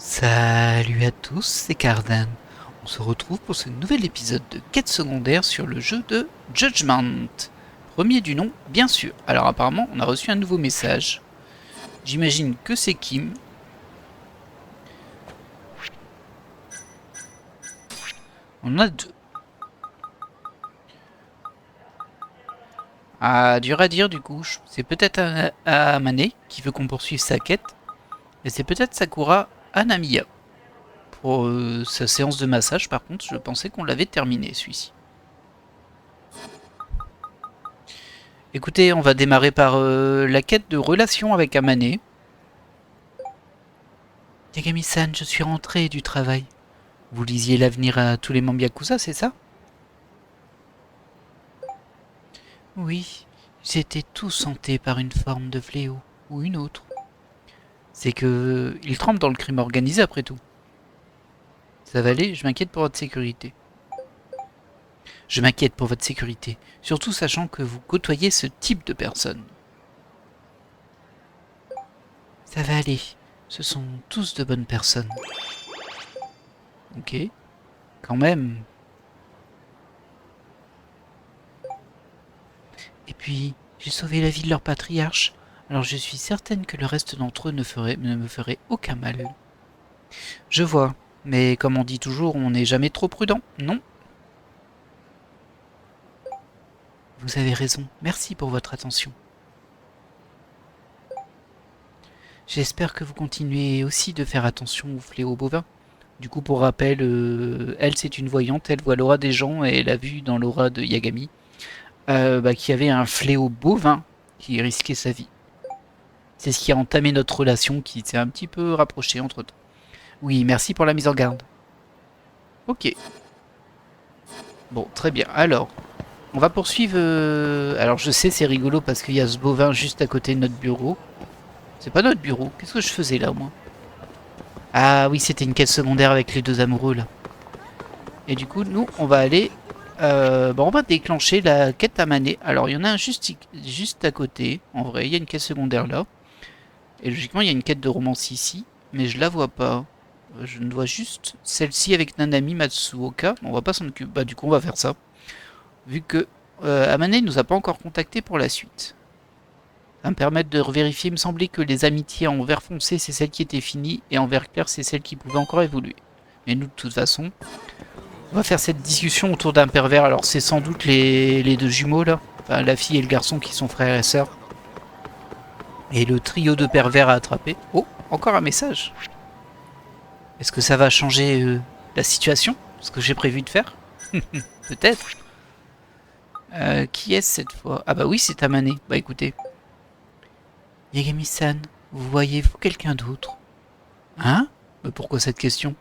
Salut à tous, c'est Cardan. On se retrouve pour ce nouvel épisode de quête secondaire sur le jeu de Judgment. Premier du nom, bien sûr. Alors apparemment, on a reçu un nouveau message. J'imagine que c'est Kim. On en a deux. Ah, dur à dire du coup. C'est peut-être Amane qui veut qu'on poursuive sa quête. Et c'est peut-être Sakura Hanamiya. Pour sa séance de massage, par contre, je pensais qu'on l'avait terminé celui-ci. Écoutez, on va démarrer par la quête de relation avec Amane. Yagami-san, je suis rentré du travail. Vous lisiez l'avenir à tous les membres Yakuza, c'est ça? Oui, ils étaient tous hantés par une forme de fléau, ou une autre. C'est que ils trempent dans le crime organisé après tout. Ça va aller, je m'inquiète pour votre sécurité. Je m'inquiète pour votre sécurité, surtout sachant que vous côtoyez ce type de personnes. Ça va aller, ce sont tous de bonnes personnes. Ok, quand même. Et puis, j'ai sauvé la vie de leur patriarche, alors je suis certaine que le reste d'entre eux ne me ferait aucun mal. Je vois, mais comme on dit toujours, on n'est jamais trop prudent, non? Vous avez raison, merci pour votre attention. J'espère que vous continuez aussi de faire attention aux fléaux bovins. Du coup, pour rappel, elle c'est une voyante, elle voit l'aura des gens et elle a vu dans l'aura de Yagami qu'il y avait un fléau bovin qui risquait sa vie. C'est ce qui a entamé notre relation qui s'est un petit peu rapprochée entre temps. Oui, merci pour la mise en garde. Ok. Bon, très bien. Alors, on va poursuivre... Alors, je sais, c'est rigolo parce qu'il y a ce bovin juste à côté de notre bureau. C'est pas notre bureau. Qu'est-ce que je faisais là, moi? Ah oui, c'était une quête secondaire avec les deux amoureux, là. Et du coup, nous, on va aller... on va déclencher la quête à maner. Alors, il y en a un juste à côté. En vrai, il y a une quête secondaire là. Et logiquement, il y a une quête de romance ici. Mais je la vois pas. Je ne vois juste celle-ci avec Nanami Matsuoka. On va pas s'en occuper. Bah, du coup, on va faire ça. Vu que Amane nous a pas encore contacté pour la suite. Ça va me permettre de vérifier. Il me semblait que les amitiés en vert foncé, c'est celles qui étaient finies. Et en vert clair, c'est celles qui pouvaient encore évoluer. Mais nous, de toute façon, on va faire cette discussion autour d'un pervers. Alors, c'est sans doute les deux jumeaux, là. Enfin, la fille et le garçon qui sont frères et sœurs. Et le trio de pervers à attraper. Oh, encore un message. Est-ce que ça va changer la situation? Ce que j'ai prévu de faire? Peut-être. Qui est-ce cette fois? Ah bah oui, c'est Amane. Bah écoutez. Yagami-san, vous voyez-vous quelqu'un d'autre? Hein? Mais pourquoi cette question?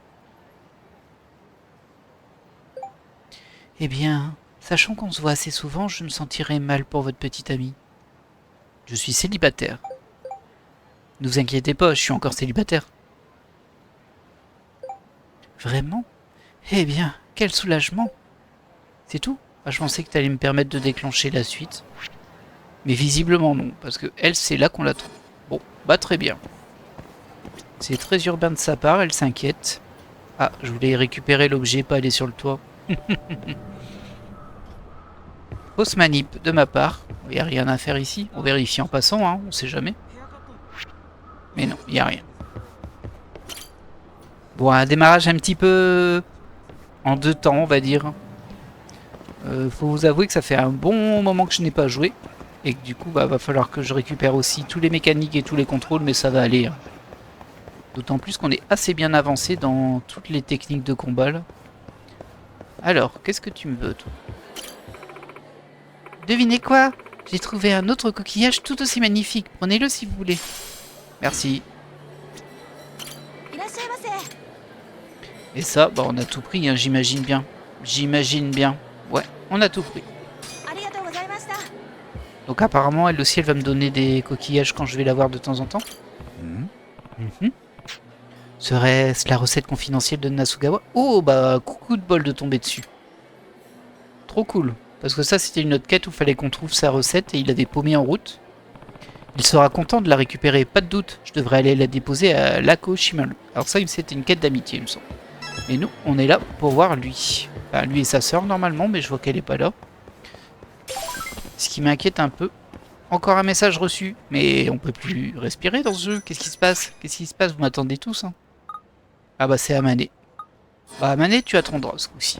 Eh bien, sachant qu'on se voit assez souvent, je me sentirais mal pour votre petite amie. Je suis célibataire. Ne vous inquiétez pas, je suis encore célibataire. Vraiment? Eh bien, quel soulagement! C'est tout? Ah, je pensais que tu allais me permettre de déclencher la suite. Mais visiblement non, parce que elle, c'est là qu'on la trouve. Bon, bah très bien. C'est très urbain de sa part, elle s'inquiète. Ah, je voulais récupérer l'objet, pas aller sur le toit. Fausse manip de ma part. Il n'y a rien à faire ici. On vérifie en passant, hein, on sait jamais. Mais non, il n'y a rien. Bon, un démarrage un petit peu en deux temps, on va dire. Faut vous avouer que ça fait un bon moment que je n'ai pas joué. Et que du coup, va falloir que je récupère aussi tous les mécaniques et tous les contrôles, mais ça va aller. Hein. D'autant plus qu'on est assez bien avancé dans toutes les techniques de combat là. Alors, qu'est-ce que tu me veux, toi? Devinez quoi? J'ai trouvé un autre coquillage tout aussi magnifique. Prenez-le si vous voulez. Merci. Et ça, bah on a tout pris, hein, j'imagine bien. J'imagine bien. Ouais, on a tout pris. Donc apparemment, elle aussi, elle va me donner des coquillages quand je vais la voir de temps en temps. Serait-ce la recette confidentielle de Nasugawa? Oh, bah, coucou de bol de tomber dessus. Trop cool. Parce que ça, c'était une autre quête où il fallait qu'on trouve sa recette et il l'avait paumé en route. Il sera content de la récupérer, pas de doute. Je devrais aller la déposer à Lako Shimaru. Alors ça, c'était une quête d'amitié, il me semble. Mais nous, on est là pour voir lui. Enfin, lui et sa sœur, normalement, mais je vois qu'elle est pas là. Ce qui m'inquiète un peu. Encore un message reçu. Mais on peut plus respirer dans ce jeu. Qu'est-ce qui se passe? Qu'est-ce qui se passe? Vous m'attendez tous, hein? Ah bah, c'est Amane. Bah, Amane, tu as ton droit, ce coup-ci.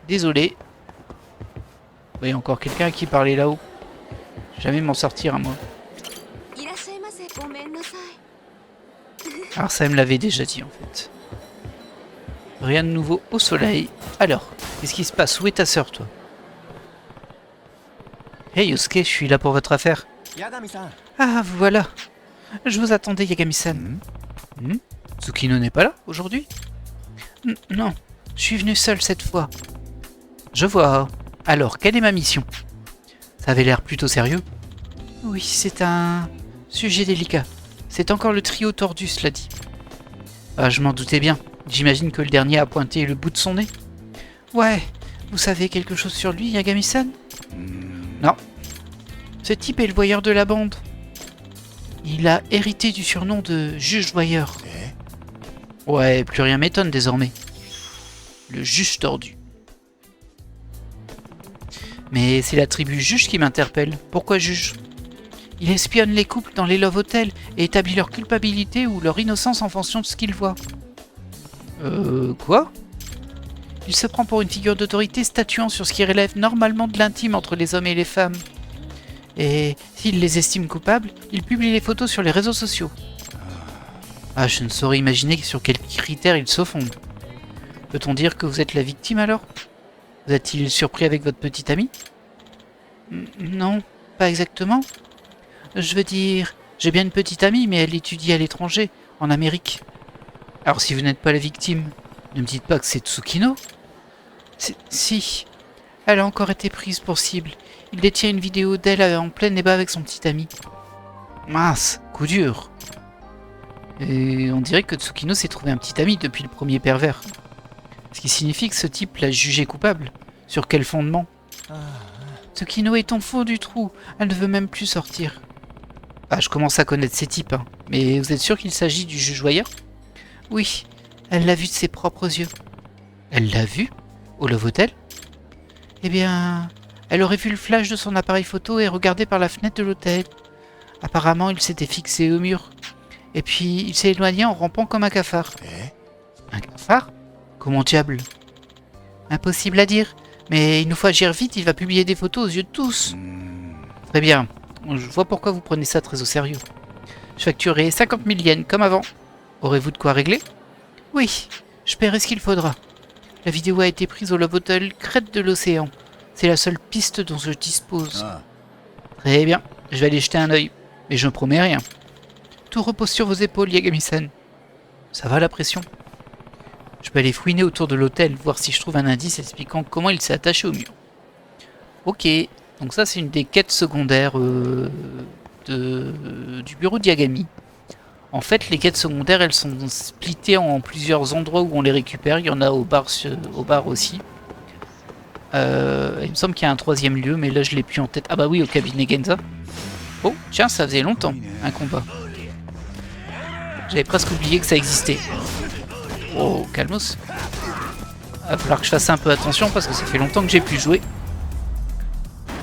Désolé. Vous voyez encore quelqu'un qui parlait là-haut. Jamais m'en sortir, à moi. Alors ça me l'avait déjà dit en fait. Rien de nouveau au soleil. Alors, qu'est-ce qui se passe? Où est ta sœur, toi? Hey Yosuke, je suis là pour votre affaire. Ah, vous voilà. Je vous attendais, Yagami-san. Tsukino n'est pas là aujourd'hui? Non, je suis venu seul cette fois. Je vois. Alors, quelle est ma mission? Ça avait l'air plutôt sérieux. Oui, c'est un sujet délicat. C'est encore le trio tordu, cela dit. Ah, je m'en doutais bien. J'imagine que le dernier a pointé le bout de son nez. Ouais, vous savez quelque chose sur lui, Yagami-san? Non. Ce type est le voyeur de la bande. Il a hérité du surnom de juge voyeur. Ouais, plus rien m'étonne désormais. Le juge tordu. Mais c'est la tribu juge qui m'interpelle. Pourquoi juge? Il espionne les couples dans les love hotels et établit leur culpabilité ou leur innocence en fonction de ce qu'il voit. Quoi? Il se prend pour une figure d'autorité statuant sur ce qui relève normalement de l'intime entre les hommes et les femmes. Et s'il les estime coupables, il publie les photos sur les réseaux sociaux. Ah, je ne saurais imaginer sur quels critères il se fonde. Peut-on dire que vous êtes la victime alors? Vous a-t-il surpris avec votre petite amie? Non, pas exactement. Je veux dire, j'ai bien une petite amie, mais elle étudie à l'étranger, en Amérique. Alors si vous n'êtes pas la victime, ne me dites pas que c'est Tsukino? Si, elle a encore été prise pour cible. Il détient une vidéo d'elle en plein débat avec son petit ami. Mince, coup dur. Et on dirait que Tsukino s'est trouvé un petit ami depuis le premier pervers. Ce qui signifie que ce type l'a jugé coupable. Sur quel fondement? Tsukino est en fond du trou, elle ne veut même plus sortir. Ah, je commence à connaître ces types, hein. Mais vous êtes sûr qu'il s'agit du juge voyeur? Oui, elle l'a vu de ses propres yeux. Elle l'a vu? Au Love Hotel? Eh bien, elle aurait vu le flash de son appareil photo et regardé par la fenêtre de l'hôtel. Apparemment, il s'était fixé au mur. Et puis, il s'est éloigné en rampant comme un cafard. Un cafard? Comment diable? Impossible à dire, mais il nous faut agir vite, il va publier des photos aux yeux de tous. Très bien, je vois pourquoi vous prenez ça très au sérieux. Je facturerai 50 000 yens comme avant. Aurez-vous de quoi régler? Oui, je paierai ce qu'il faudra. La vidéo a été prise au Love Hotel crête de l'océan. C'est la seule piste dont je dispose. Très bien, je vais aller jeter un œil, mais je ne promets rien. Tout repose sur vos épaules, Yagami-san. Ça va la pression? Je peux aller fouiner autour de l'hôtel, voir si je trouve un indice expliquant comment il s'est attaché au mur. Ok, donc ça c'est une des quêtes secondaires du bureau de Yagami. En fait, les quêtes secondaires, elles sont splittées en plusieurs endroits où on les récupère. Il y en a au bar aussi. Il me semble qu'il y a un troisième lieu, mais là je l'ai plus en tête. Ah bah oui, au cabinet Genza. Oh, tiens, ça faisait longtemps, un combat. J'avais presque oublié que ça existait. Oh, calmos. Il va falloir que je fasse un peu attention parce que ça fait longtemps que j'ai pu jouer.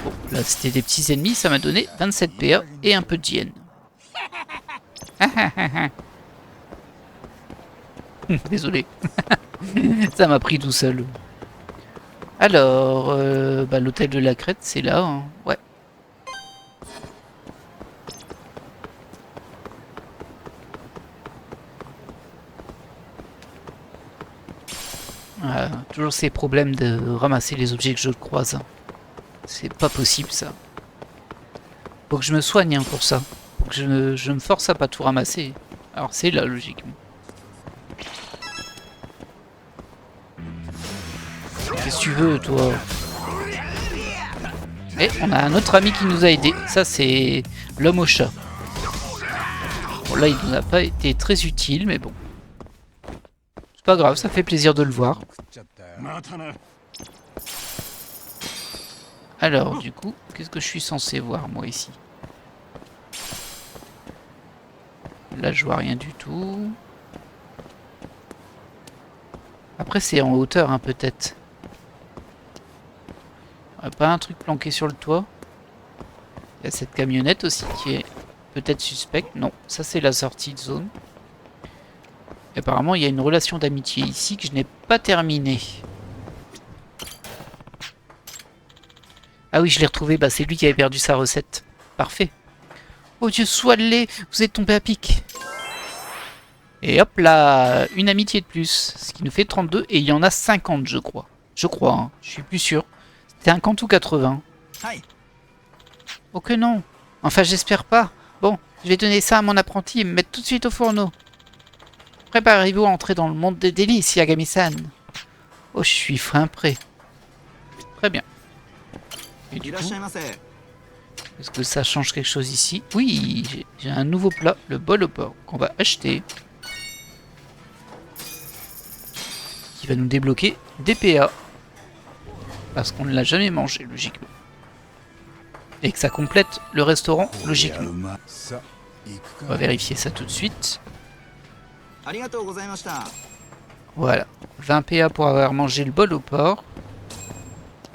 Bon, là c'était des petits ennemis, ça m'a donné 27 PA et un peu de JN. Désolé. Ça m'a pris tout seul. Alors, l'hôtel de la Crête, c'est là, hein. Ouais. Toujours ces problèmes de ramasser les objets que je croise. C'est pas possible ça. Faut que je me soigne hein, pour ça. Faut que je me force à pas tout ramasser. Alors c'est là logiquement. Qu'est-ce que tu veux toi? Et on a un autre ami qui nous a aidé. Ça c'est l'homme au chat. Bon là il nous a pas été très utile mais bon. C'est pas grave, ça fait plaisir de le voir. Alors du coup, qu'est-ce que je suis censé voir moi ici? Là, je vois rien du tout. Après, c'est en hauteur, hein, peut-être. Pas un truc planqué sur le toit. Il y a cette camionnette aussi qui est peut-être suspecte. Non, ça c'est la sortie de zone. Et apparemment, il y a une relation d'amitié ici que je n'ai pas terminée. Ah oui, je l'ai retrouvé. Bah, c'est lui qui avait perdu sa recette. Parfait. Oh Dieu, soit le lait, vous êtes tombé à pic. Et hop là, une amitié de plus. Ce qui nous fait 32. Et il y en a 50, je crois. Je crois, hein. Je suis plus sûr. C'était 50 ou 80. Oh que non. Enfin, j'espère pas. Bon, je vais donner ça à mon apprenti et me mettre tout de suite au fourneau. Préparez-vous à entrer dans le monde des délices, Yagami-san. Oh, je suis fin prêt. Très bien. Et du coup, est-ce que ça change quelque chose ici? Oui, j'ai un nouveau plat, le bol au porc, qu'on va acheter. Qui va nous débloquer des PA. Parce qu'on ne l'a jamais mangé, logiquement. Et que ça complète le restaurant, logiquement. On va vérifier ça tout de suite. Voilà. 20 PA pour avoir mangé le bol au porc.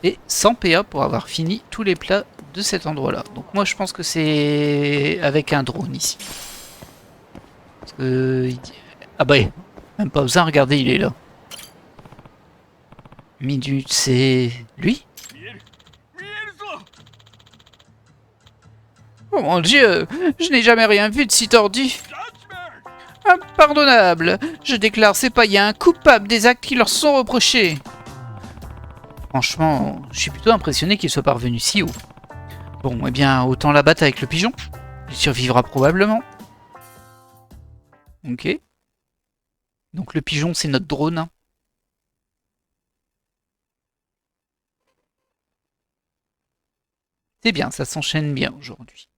Et 100 PA pour avoir fini tous les plats de cet endroit-là. Donc moi je pense que c'est avec un drone ici. Parce que... Ah bah, même pas besoin, regardez, il est là. Minute, c'est lui? Oh mon Dieu, je n'ai jamais rien vu de si tordu. Impardonnable. Je déclare ces païens coupables des actes qui leur sont reprochés. Franchement, je suis plutôt impressionné qu'il soit parvenu si haut. Bon, eh bien, autant la battre avec le pigeon. Il survivra probablement. Ok. Donc le pigeon, c'est notre drone. C'est bien, ça s'enchaîne bien aujourd'hui.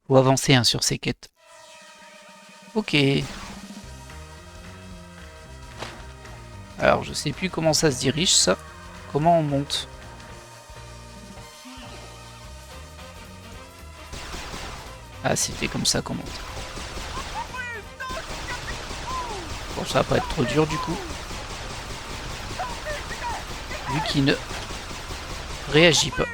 Faut avancer hein, sur ces quêtes. Ok. Alors, je sais plus comment ça se dirige, ça. Comment on monte? Ah, c'était comme ça qu'on monte. Bon, ça va pas être trop dur, du coup. Vu qu'il ne réagit pas.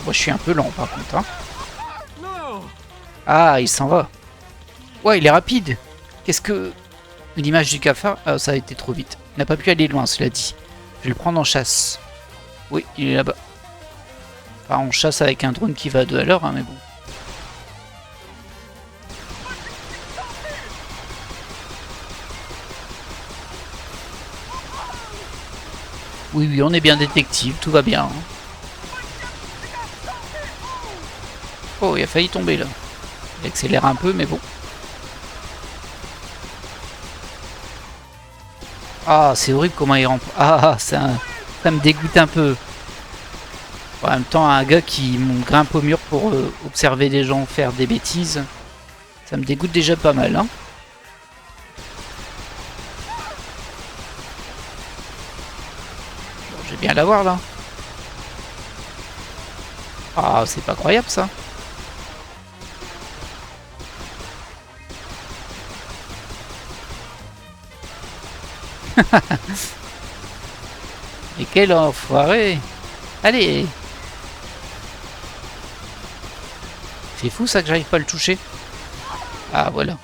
Moi, je suis un peu lent, par contre. Hein. Ah, il s'en va. Ouais, il est rapide. Qu'est-ce que... L'image du cafard... Ah, ça a été trop vite. Il n'a pas pu aller loin, cela dit. Je vais le prendre en chasse. Oui, il est là-bas. Enfin, on chasse avec un drone qui va à 2 à l'heure, hein, mais bon. Oui, oui, on est bien détective, tout va bien. Hein. Oh, il a failli tomber, là. Il accélère un peu, mais bon. Ah, c'est horrible comment il rampe. Ah, ça me dégoûte un peu. En même temps, un gars qui grimpe au mur pour observer des gens faire des bêtises, ça me dégoûte déjà pas mal. Hein. Bon, je vais bien l'avoir là. Ah, c'est pas croyable ça. Et quel enfoiré! Allez! C'est fou ça que j'arrive pas à le toucher. Ah voilà.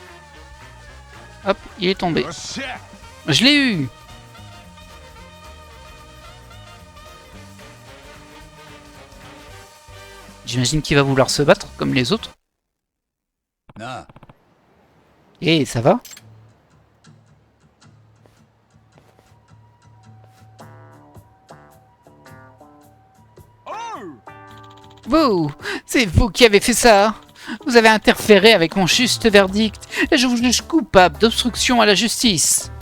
Hop, il est tombé. Je l'ai eu! J'imagine qu'il va vouloir se battre comme les autres. Et ça va? Vous, c'est vous qui avez fait ça. Vous avez interféré avec mon juste verdict et je vous juge coupable d'obstruction à la justice.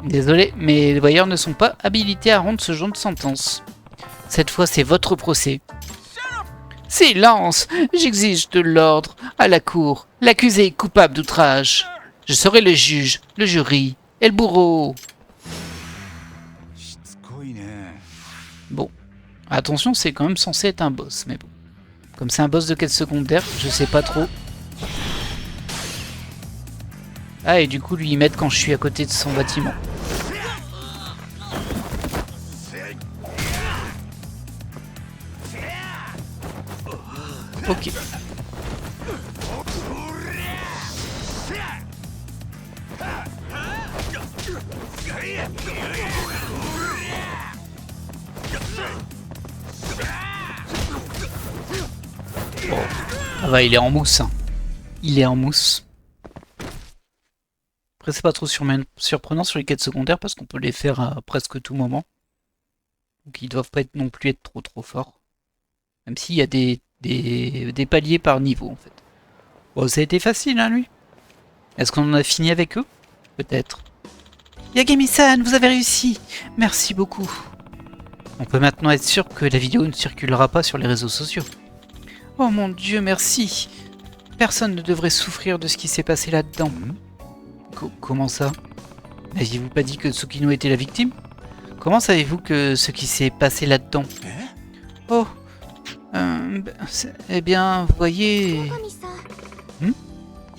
Désolé, mais les voyeurs ne sont pas habilités à rendre ce genre de sentence. Cette fois, c'est votre procès. Silence! J'exige de l'ordre à la cour. L'accusé est coupable d'outrage. Je serai le juge, le jury et le bourreau. Bon. Attention, c'est quand même censé être un boss, mais bon. Comme c'est un boss de quête secondaire, je sais pas trop. Ah, et du coup, lui, ils mettent quand je suis à côté de son bâtiment. Ok. Bon. Ah bah, il est en mousse. Hein. Il est en mousse. Après, c'est pas trop surprenant sur les quêtes secondaires parce qu'on peut les faire à presque tout moment. Donc, ils doivent pas être non plus être trop forts. Même s'il y a des paliers par niveau, en fait. Bon, ça a été facile, hein, lui. Est-ce qu'on en a fini avec eux? Peut-être. Yagami-san, vous avez réussi. Merci beaucoup. On peut maintenant être sûr que la vidéo ne circulera pas sur les réseaux sociaux. Oh mon Dieu, merci. Personne ne devrait souffrir de ce qui s'est passé là-dedans. Comment ça? N'aviez-vous pas dit que Tsukino était la victime? Comment savez-vous que ce qui s'est passé là-dedans? Oh, eh bien, vous voyez...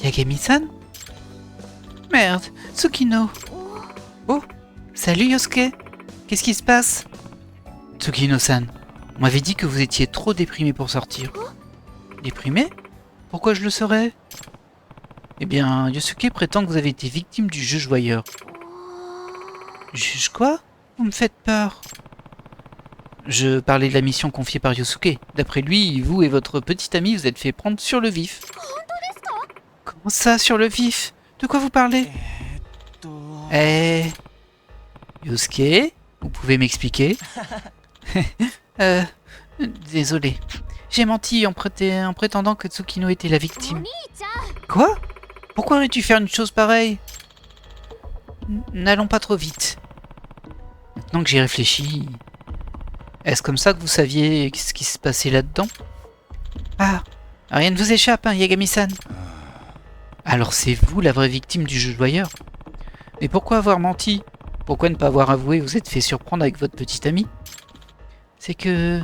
Yagami-san? Merde, Tsukino. Oh, salut Yosuke. Qu'est-ce qui se passe? Tsukino-san, on m'avait dit que vous étiez trop déprimé pour sortir. Déprimé? Pourquoi je le serais? Eh bien, Yosuke prétend que vous avez été victime du jeu voyeur. Juge quoi? Vous me faites peur. Je parlais de la mission confiée par Yosuke. D'après lui, vous et votre petit ami vous êtes fait prendre sur le vif. Comment ça, sur le vif? De quoi vous parlez? Yosuke, vous pouvez m'expliquer? Désolé. J'ai menti en prétendant que Tsukino était la victime. Quoi? Pourquoi aurais-tu faire une chose pareille? N'allons pas trop vite. Maintenant que j'y réfléchis... Est-ce comme ça que vous saviez ce qui se passait là-dedans? Ah, rien ne vous échappe, hein, Yagami-san. Alors c'est vous la vraie victime du jeu voyeur? Mais pourquoi avoir menti? Pourquoi ne pas avoir avoué vous êtes fait surprendre avec votre petit ami? C'est que...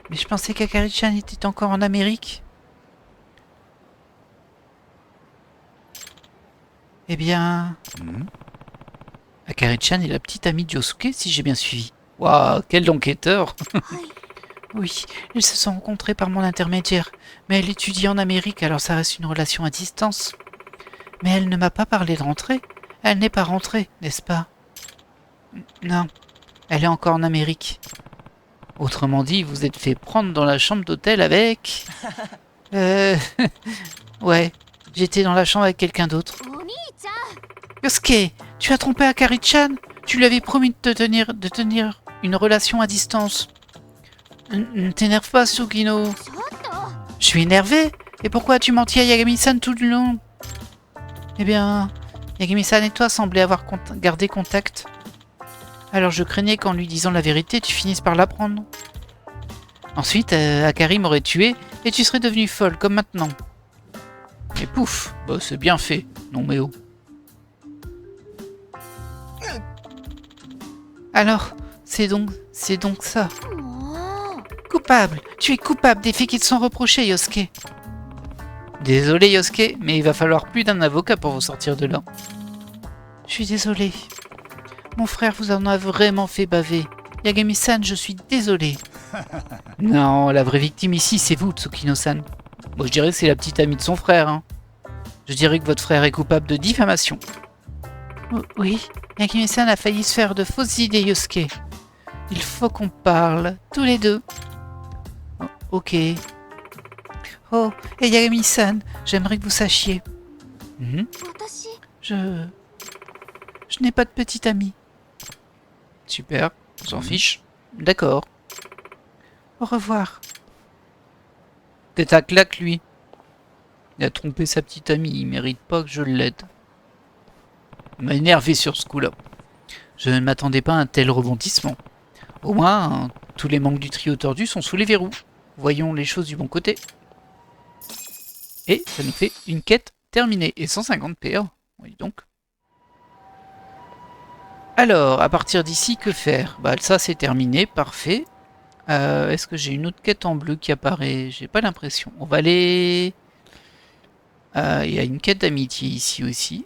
Mais je pensais qu'Akari-chan était encore en Amérique. Eh bien... Akari-chan est la petite amie de Yosuke, si j'ai bien suivi. Waouh, quel enquêteur! Oui, ils se sont rencontrés par mon intermédiaire, mais elle étudie en Amérique, alors ça reste une relation à distance. Mais elle ne m'a pas parlé de rentrer. Elle n'est pas rentrée, n'est-ce pas? Non, elle est encore en Amérique. Autrement dit, vous êtes fait prendre dans la chambre d'hôtel avec... Ouais, j'étais dans la chambre avec quelqu'un d'autre. Yosuke, tu as trompé Akari-chan? Tu lui avais promis de tenir une relation à distance. Ne t'énerve pas, Tsukino. Je suis énervé. Et pourquoi as-tu menti à Yagami-san tout le long? Eh bien, Yagami-san et toi semblaient avoir gardé contact. Alors je craignais qu'en lui disant la vérité, tu finisses par l'apprendre. Ensuite, Akari m'aurait tué et tu serais devenue folle, comme maintenant. Et pouf, bah, c'est bien fait. Non mais oh. Alors, c'est donc ça. Coupable. Tu es coupable des faits qui te sont reprochés, Yosuke. Désolé, Yosuke, mais il va falloir plus d'un avocat pour vous sortir de là. Je suis désolé. Mon frère vous en a vraiment fait baver. Yagami-san, je suis désolé. Non, la vraie victime ici, c'est vous, Tsukino-san. Moi, je dirais que c'est la petite amie de son frère. Hein. Je dirais que votre frère est coupable de diffamation. Oui, Yagami-san a failli se faire de fausses idées, Yosuke. Il faut qu'on parle, tous les deux. Oh, ok. Oh, et Yagami-san, j'aimerais que vous sachiez. Je n'ai pas de petite amie. Super, on s'en fiche. D'accord. Au revoir. Tête à claque, lui. Il a trompé sa petite amie, il mérite pas que je l'aide. Il m'a énervé sur ce coup-là. Je ne m'attendais pas à un tel rebondissement. Au moins, hein, tous les membres du trio tordu sont sous les verrous. Voyons les choses du bon côté. Et ça nous fait une quête terminée. Et 150 PA. Oui donc. Alors, à partir d'ici, que faire? Bah ça c'est terminé, parfait. Est-ce que j'ai une autre quête en bleu qui apparaît? J'ai pas l'impression. On va aller... Il y a une quête d'amitié ici aussi.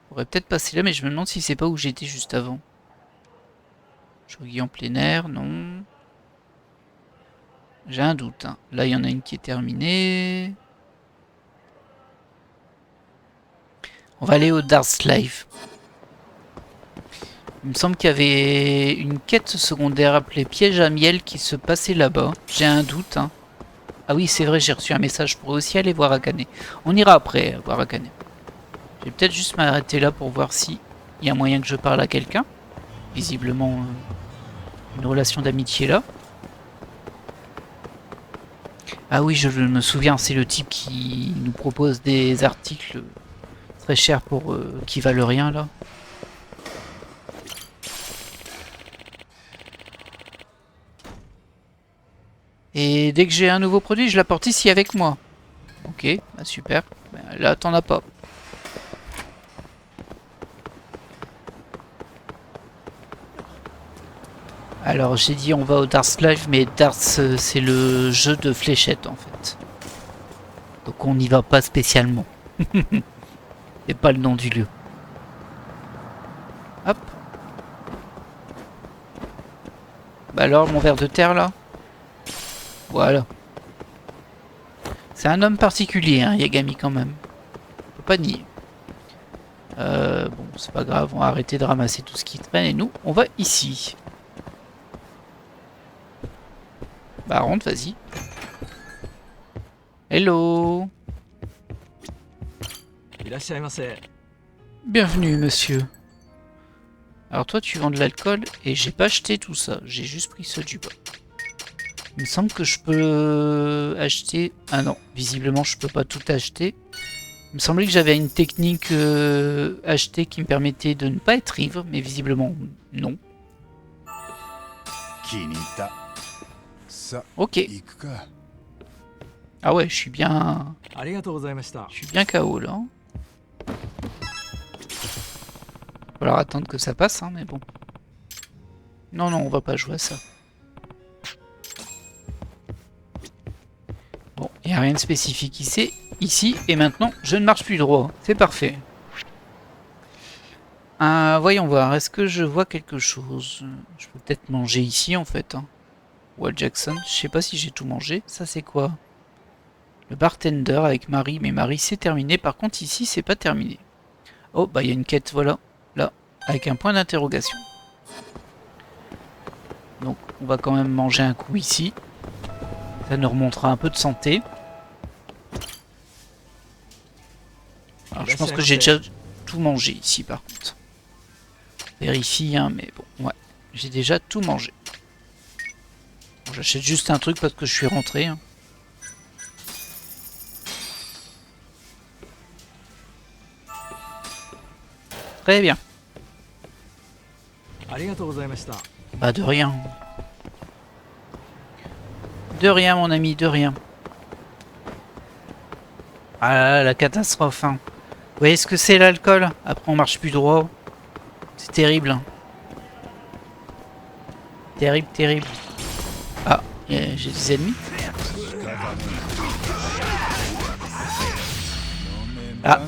On pourrait peut-être passer là, mais je me demande si c'est pas où j'étais juste avant. Jogger en plein air, non. J'ai un doute. Hein. Là, il y en a une qui est terminée. On va aller au Dark Life. Il me semble qu'il y avait une quête secondaire appelée Piège à miel qui se passait là-bas. J'ai un doute. Hein. Ah oui, c'est vrai, j'ai reçu un message. Je pourrais aussi aller voir Akane. On ira après voir Akane. Je vais peut-être juste m'arrêter là pour voir si il y a moyen que je parle à quelqu'un. Visiblement, une relation d'amitié là. Ah oui, je me souviens, c'est le type qui nous propose des articles très chers pour qui valent rien là. Et dès que j'ai un nouveau produit, je l'apporte ici avec moi. Ok, bah super. Bah là, t'en as pas. Alors j'ai dit on va au Dark Life, mais Dark c'est le jeu de fléchettes en fait. Donc on n'y va pas spécialement. C'est pas le nom du lieu. Hop. Bah alors mon ver de terre là. Voilà. C'est un homme particulier, hein, Yagami quand même. Faut pas nier. Bon, c'est pas grave, on va arrêter de ramasser tout ce qui traîne et nous, on va ici. Bah rentre, vas-y. Hello. Bienvenue, monsieur. Alors toi, tu vends de l'alcool et j'ai pas acheté tout ça. J'ai juste pris ceux du bas. Il me semble que je peux acheter... Ah non, visiblement, je peux pas tout acheter. Il me semblait que j'avais une technique achetée qui me permettait de ne pas être ivre, mais visiblement, non. Ok. Ah ouais, je suis bien... Je suis bien KO là. Va falloir attendre que ça passe, hein, mais bon. Non, non, on va pas jouer à ça. Bon, il n'y a rien de spécifique ici, et maintenant, je ne marche plus droit. C'est parfait. Voyons voir, est-ce que je vois quelque chose? Je peux peut-être manger ici, en fait. Hein. Walt Jackson, je sais pas si j'ai tout mangé. Ça, c'est quoi? Le bartender avec Marie, mais Marie, c'est terminé. Par contre, ici, c'est pas terminé. Oh, bah, il y a une quête, voilà. Là, avec un point d'interrogation. Donc, on va quand même manger un coup ici. Ça nous remontera un peu de santé. Alors, je pense que j'ai déjà tout mangé ici, par contre. Vérifie, hein, mais bon, ouais. J'ai déjà tout mangé. Bon, j'achète juste un truc parce que je suis rentré. Hein. Très bien. Bah de rien. De rien mon ami, de rien. Ah là là, la catastrophe. Hein. Vous voyez ce que c'est l'alcool? Après on marche plus droit. C'est terrible. Hein. Terrible, terrible. Ah, j'ai des ennemis. Ah.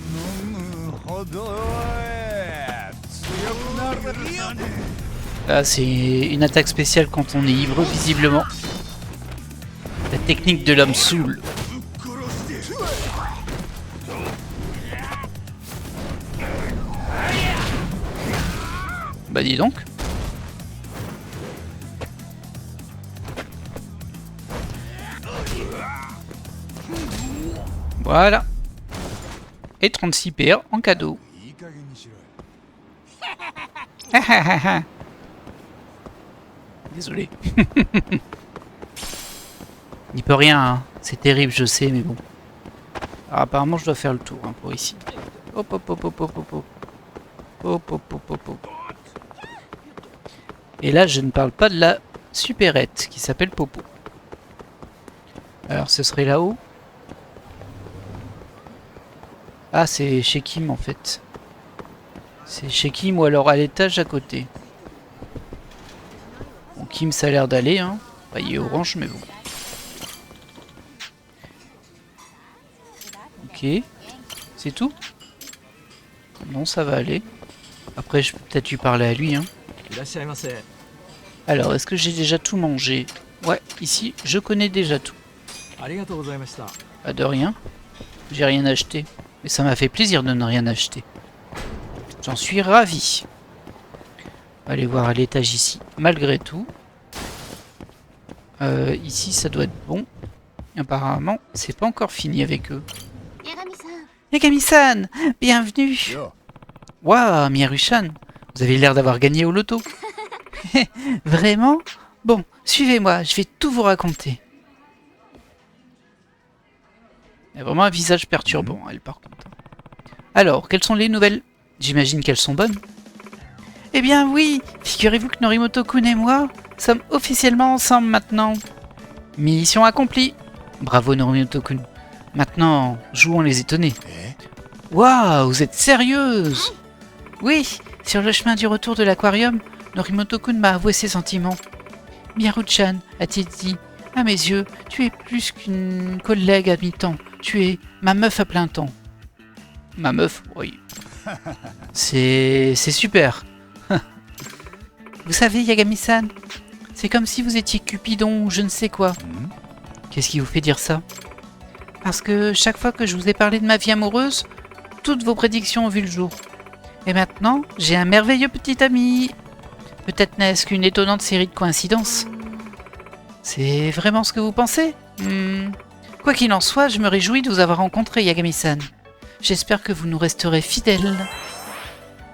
Là, c'est une attaque spéciale quand on est ivre, visiblement. La technique de l'homme saoul. Bah dis donc. Voilà. Et 36 PA en cadeau. Désolé. Il peut rien, hein. C'est terrible, je sais, mais bon. Alors, apparemment, je dois faire le tour hein, pour ici. Hop, hop, hop, hop, hop, hop, hop. Hop, hop, hop, hop, hop. Et là, je ne parle pas de la supérette qui s'appelle Popo. Alors, ce serait là-haut. Ah, c'est chez Kim, en fait. C'est chez Kim ou alors à l'étage à côté. Bon, Kim, ça a l'air d'aller, hein. Bah, il est orange, mais bon. Ok. C'est tout? Non, ça va aller. Après, je peux peut-être lui parler à lui, hein. Alors, est-ce que j'ai déjà tout mangé? Ouais, ici, je connais déjà tout. Pas de rien. J'ai rien acheté. Mais ça m'a fait plaisir de ne rien acheter. J'en suis ravi. Allez voir à l'étage ici. Malgré tout. Ici, ça doit être bon. Apparemment, c'est pas encore fini avec eux. Yagami-san, bienvenue. Waouh, Miyaru-chan, vous avez l'air d'avoir gagné au loto. Vraiment? Bon, suivez-moi, je vais tout vous raconter. Il y a vraiment un visage perturbant, elle, par contre. Alors, quelles sont les nouvelles? J'imagine qu'elles sont bonnes. Eh bien oui, figurez-vous que Norimoto-kun et moi sommes officiellement ensemble maintenant. Mission accomplie. Bravo Norimoto-kun. Maintenant, jouons les étonnés. Waouh, vous êtes sérieuse? Oui, sur le chemin du retour de l'aquarium, Norimoto-kun m'a avoué ses sentiments. Miyaru-chan, a-t-il dit, à mes yeux, tu es plus qu'une collègue à mi-temps. Tu es ma meuf à plein temps. Ma meuf, oui. C'est super. Vous savez, Yagami-san, c'est comme si vous étiez Cupidon ou je ne sais quoi. Qu'est-ce qui vous fait dire ça? Parce que chaque fois que je vous ai parlé de ma vie amoureuse, toutes vos prédictions ont vu le jour. Et maintenant, j'ai un merveilleux petit ami. Peut-être n'est-ce qu'une étonnante série de coïncidences. C'est vraiment ce que vous pensez? Quoi qu'il en soit, je me réjouis de vous avoir rencontré, Yagami-san. J'espère que vous nous resterez fidèles.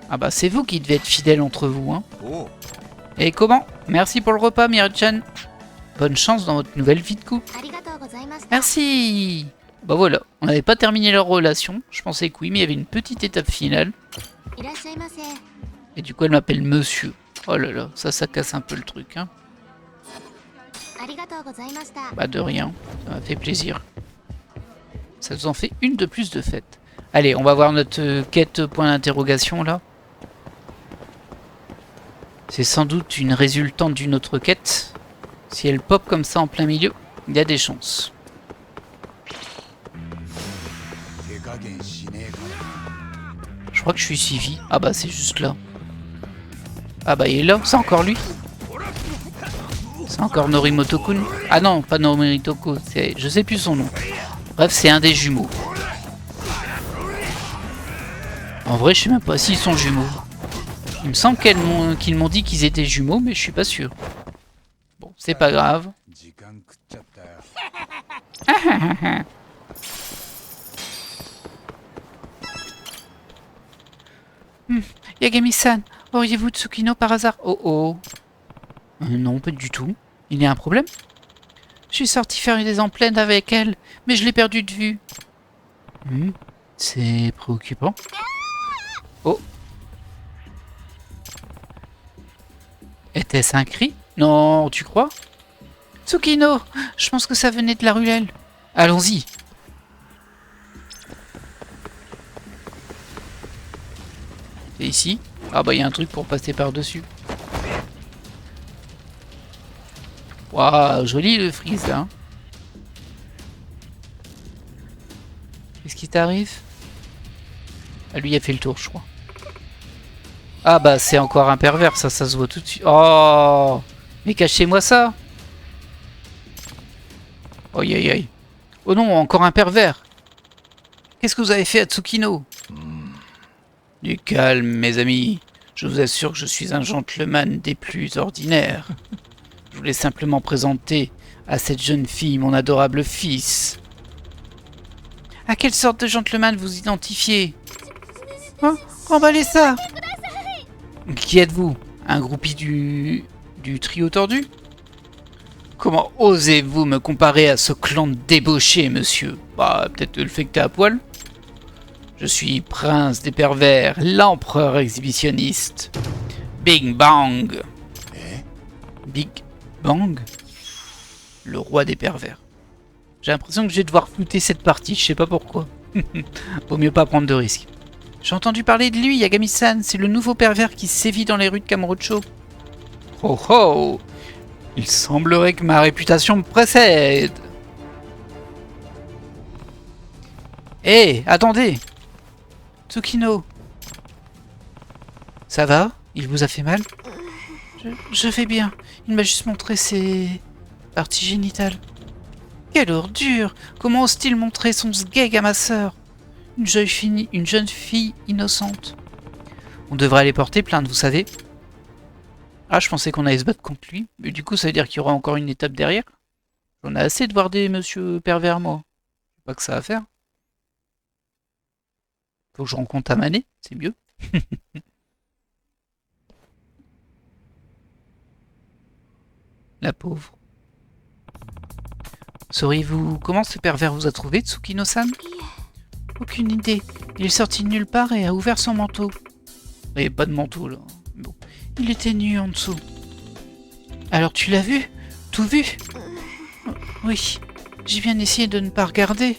Ah bah c'est vous qui devez être fidèles entre vous, hein. Et comment? Merci pour le repas, Miyaru-chan. Bonne chance dans votre nouvelle vie de couple. Merci. Bah voilà, on n'avait pas terminé leur relation. Je pensais que oui, mais il y avait une petite étape finale. Et du coup, elle m'appelle monsieur. Oh là là, ça casse un peu le truc, hein. Bah de rien, ça m'a fait plaisir. Ça nous en fait une de plus de fête. Allez, on va voir notre quête point d'interrogation là. C'est sans doute une résultante d'une autre quête. Si elle pop comme ça en plein milieu, il y a des chances. Je crois que je suis suivi. Ah bah c'est juste là. Ah bah il est là, c'est encore lui. C'est encore Norimoto-kun. Ah non, pas Norimoto-kun, je sais plus son nom. Bref, c'est un des jumeaux. En vrai, je sais même pas s'ils sont jumeaux. Il me semble qu'ils m'ont dit qu'ils étaient jumeaux, mais je suis pas sûr. Bon, c'est pas grave. Yagami-san, auriez-vous Tsukino par hasard? Oh oh. Non, pas du tout. Il y a un problème? Je suis sorti faire des emplettes avec elle, mais je l'ai perdue de vue. C'est préoccupant. Oh. Était-ce un cri? Non, tu crois? Tsukino, je pense que ça venait de la ruelle. Allons-y. C'est ici? Ah bah il y a un truc pour passer par-dessus. Waouh, joli le freeze là. Qu'est-ce qui t'arrive? Ah, lui il a fait le tour, je crois. Ah bah c'est encore un pervers, ça se voit tout de suite. Oh, mais cachez-moi ça. Aïe aïe aïe. Oh non, encore un pervers. Qu'est-ce que vous avez fait à Tsukino? Du calme, mes amis. Je vous assure que je suis un gentleman des plus ordinaires. Je voulais simplement présenter à cette jeune fille mon adorable fils. À quelle sorte de gentleman vous identifiez? Oh, emballez ça! Qui êtes-vous? Un groupie du trio tordu? Comment osez-vous me comparer à ce clan de débauchés, monsieur? Bah, peut-être le fait que t'es à poil. Je suis prince des pervers, l'empereur exhibitionniste. Big Bang. Big Bang? Le roi des pervers. J'ai l'impression que je vais devoir flouter cette partie, je sais pas pourquoi. Vaut mieux pas prendre de risques. J'ai entendu parler de lui, Yagami-san, c'est le nouveau pervers qui sévit dans les rues de Kamurocho. Oh oh! Il semblerait que ma réputation me précède. Hé, attendez! Tsukino! Ça va? Il vous a fait mal? Je vais bien. Il m'a juste montré ses parties génitales. Quelle ordure! Comment ose-t-il montrer son sgeg à ma sœur? Une jeune fille innocente. On devrait aller porter plainte, vous savez. Ah, je pensais qu'on allait se battre contre lui. Mais du coup, ça veut dire qu'il y aura encore une étape derrière. J'en ai assez de voir des monsieur pervers, moi. Pas que ça à faire. Faut que je rencontre Amane, c'est mieux. La pauvre. Sauriez-vous comment ce pervers vous a trouvé, Tsukino-san? Aucune idée. Il est sorti de nulle part et a ouvert son manteau. Il n'y avait pas de manteau, là. Bon. Il était nu en dessous. Alors tu l'as vu? Tout vu? Oui. J'ai bien essayé de ne pas regarder.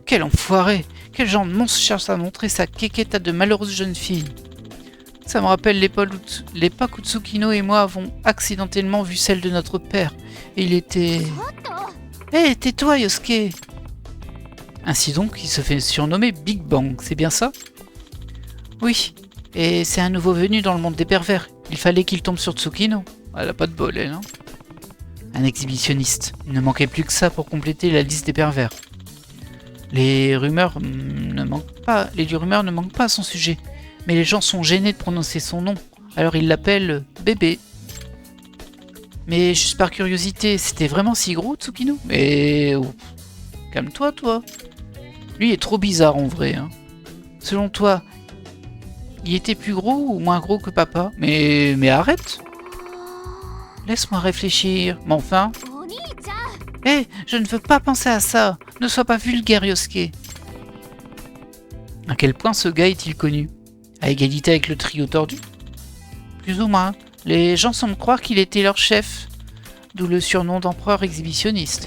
Quel enfoiré! Quel genre de monstre cherche à montrer sa quéquette à de malheureuses jeunes filles? Ça me rappelle l'époque où Tsukino et moi avons accidentellement vu celle de notre père. Et il était... Hé, tais-toi, Yosuke! Ainsi donc, il se fait surnommer Big Bang, c'est bien ça? Oui, et c'est un nouveau venu dans le monde des pervers. Il fallait qu'il tombe sur Tsukino. Elle a pas de bol, elle, hein? Un exhibitionniste. Il ne manquait plus que ça pour compléter la liste des pervers. Les rumeurs ne manquent pas à son sujet, mais les gens sont gênés de prononcer son nom, alors ils l'appellent bébé. Mais juste par curiosité, c'était vraiment si gros, Tsukino? Mais oh, calme-toi, toi. Lui est trop bizarre en vrai. Hein. Selon toi, il était plus gros ou moins gros que papa? Mais arrête. Laisse-moi réfléchir. Mais enfin... Hé, je ne veux pas penser à ça. Ne sois pas vulgaire, Yosuke. À quel point ce gars est-il connu? À égalité avec le trio tordu? Plus ou moins. Les gens semblent croire qu'il était leur chef. D'où le surnom d'empereur exhibitionniste.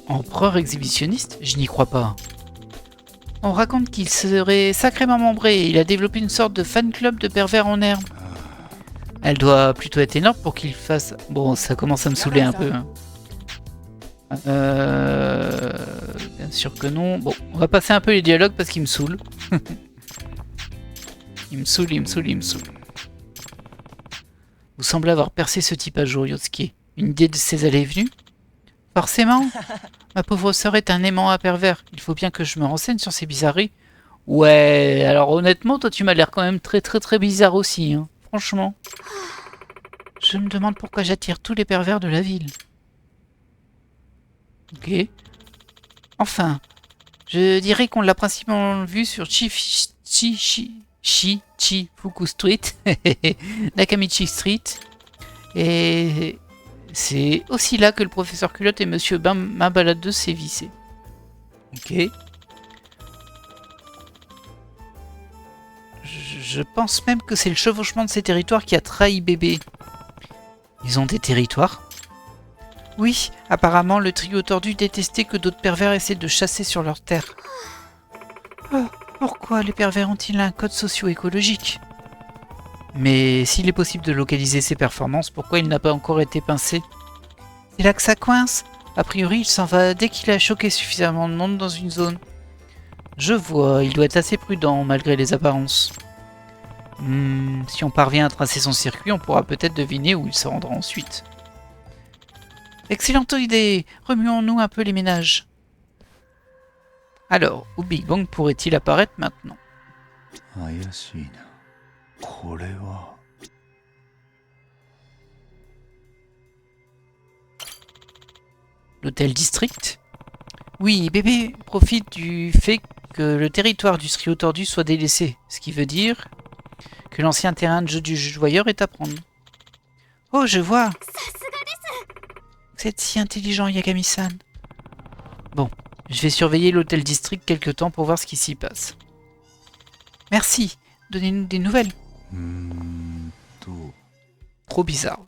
Empereur exhibitionniste? Je n'y crois pas. On raconte qu'il serait sacrément membré et il a développé une sorte de fan club de pervers en herbe. Elle doit plutôt être énorme pour qu'il fasse... Bon, ça commence à me saouler un peu. Hein. Bien sûr que non. Bon, on va passer un peu les dialogues parce qu'il me saoule. il me saoule. Vous semblez avoir percé ce type à jour, Yosuke. Une idée de ses allées et venues? Forcément. Ma pauvre sœur est un aimant à pervers. Il faut bien que je me renseigne sur ces bizarreries. Ouais, alors honnêtement, toi tu m'as l'air quand même très bizarre aussi. Hein. Franchement. Je me demande pourquoi j'attire tous les pervers de la ville. Ok. Enfin, je dirais qu'on l'a principalement vu sur Chichifuku Street, Nakamichi Street, et c'est aussi là que le professeur Culotte et Monsieur ma baladeux sévissaient. Ok. Je pense même que c'est le chevauchement de ces territoires qui a trahi bébé. Ils ont des territoires? Oui, apparemment le trio tordu détestait que d'autres pervers essaient de chasser sur leur terre. Oh, pourquoi les pervers ont-ils un code socio-écologique? Mais s'il est possible de localiser ses performances, pourquoi il n'a pas encore été pincé? C'est là que ça coince. A priori, il s'en va dès qu'il a choqué suffisamment de monde dans une zone. Je vois, il doit être assez prudent malgré les apparences. Si on parvient à tracer son circuit, on pourra peut-être deviner où il se rendra ensuite. Excellente idée! Remuons-nous un peu les ménages. Alors, où Big Bang pourrait-il apparaître maintenant? L'hôtel District? Oui, bébé profite du fait que le territoire du trio tordu soit délaissé, ce qui veut dire que l'ancien terrain de jeu du joueur est à prendre. Oh, je vois! Vous êtes si intelligent, Yagami-san. Bon, je vais surveiller l'hôtel District quelque temps pour voir ce qui s'y passe. Merci, donnez-nous des nouvelles. Trop bizarre.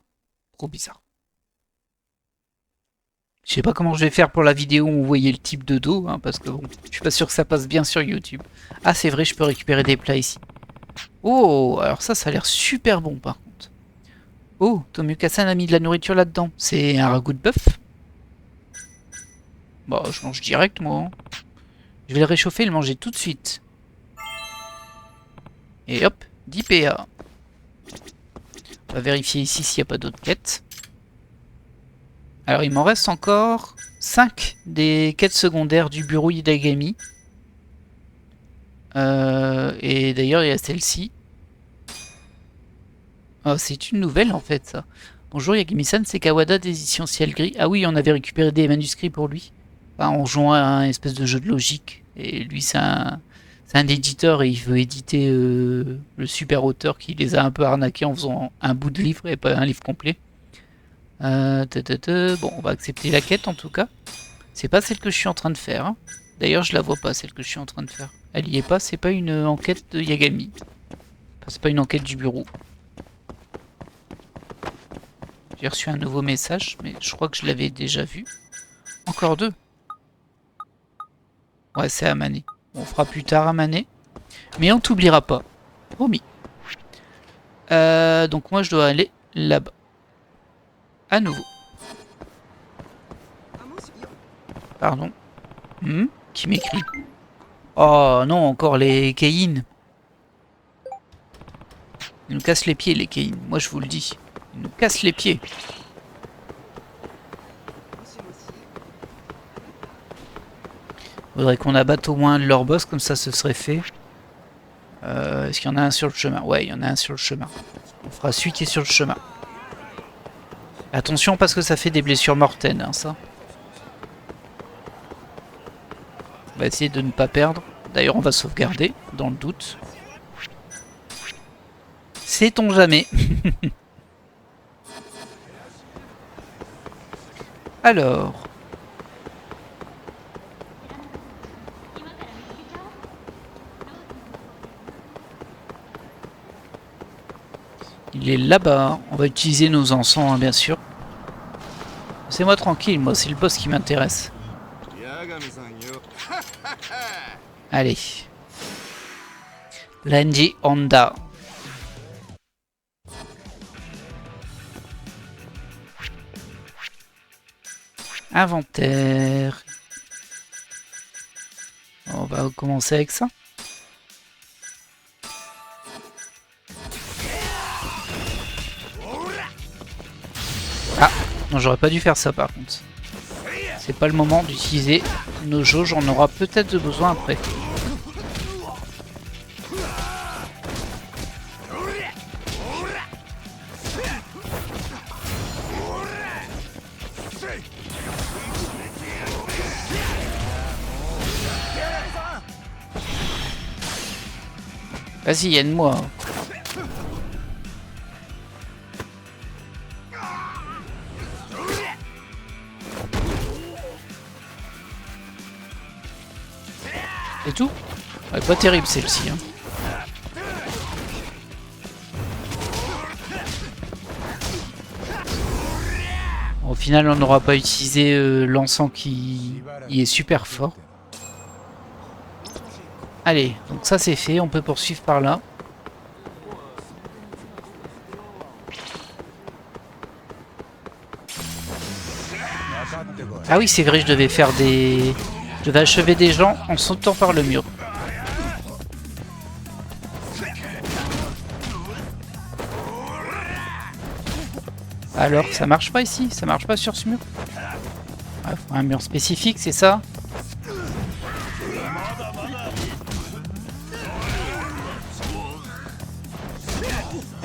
Je sais pas comment je vais faire pour la vidéo où vous voyez le type de dos, hein, parce que bon, je suis pas sûr que ça passe bien sur YouTube. Ah, c'est vrai, je peux récupérer des plats ici. Oh, alors ça a l'air super bon par contre. Oh, Tomioka-san a mis de la nourriture là-dedans. C'est un ragoût de bœuf? Bah, je mange direct, moi. Je vais le réchauffer et le manger tout de suite. Et hop, 10 PA. On va vérifier ici s'il n'y a pas d'autres quêtes. Alors, il m'en reste encore 5 des quêtes secondaires du bureau Hidagami. Et d'ailleurs, il y a celle-ci. Oh, c'est une nouvelle en fait, ça. Bonjour Yagami-san, c'est Kawada des éditions Ciel Gris. Ah oui, on avait récupéré des manuscrits pour lui. Enfin, en jouant à un espèce de jeu de logique. Et lui, c'est un éditeur et il veut éditer le super auteur qui les a un peu arnaqués en faisant un bout de livre et pas un livre complet. Bon, on va accepter la quête en tout cas. C'est pas celle que je suis en train de faire. Hein. D'ailleurs, je la vois pas, celle que je suis en train de faire. Elle y est pas, c'est pas une enquête de Yagami. Enfin, c'est pas une enquête du bureau. J'ai reçu un nouveau message, mais je crois que je l'avais déjà vu. Encore 2. Ouais, c'est à Mané. On fera plus tard à Mané. Mais on t'oubliera pas. Promis. Donc moi, je dois aller là-bas. À nouveau. Pardon. Qui m'écrit? Oh non, encore les Keïn. Ils nous cassent les pieds, les Keïn. Moi, je vous le dis. Ils nous cassent les pieds. Faudrait qu'on abatte au moins un de leurs boss, comme ça ce serait fait. Est-ce qu'il y en a un sur le chemin? Ouais, il y en a un sur le chemin. On fera celui qui est sur le chemin. Attention parce que ça fait des blessures mortelles, hein, ça. On va essayer de ne pas perdre. D'ailleurs, on va sauvegarder, dans le doute. Sait-on jamais. Alors... Il est là-bas. On va utiliser nos encens, hein, bien sûr. C'est-moi tranquille, moi, c'est le boss qui m'intéresse. Allez. Renji Honda. Inventaire. On va commencer avec ça. Ah, non, j'aurais pas dû faire ça par contre. C'est pas le moment d'utiliser nos jauges, on aura peut-être besoin après. Vas-y, aide-moi. C'est tout? Ouais, pas terrible celle-ci. Hein. Au final, on n'aura pas utilisé l'encens qui est super fort. Allez, donc ça c'est fait, on peut poursuivre par là. Ah oui, c'est vrai, je devais faire des... Je devais achever des gens en sautant par le mur. Alors, ça marche pas ici? Ça marche pas sur ce mur? Ah, faut un mur spécifique, c'est ça?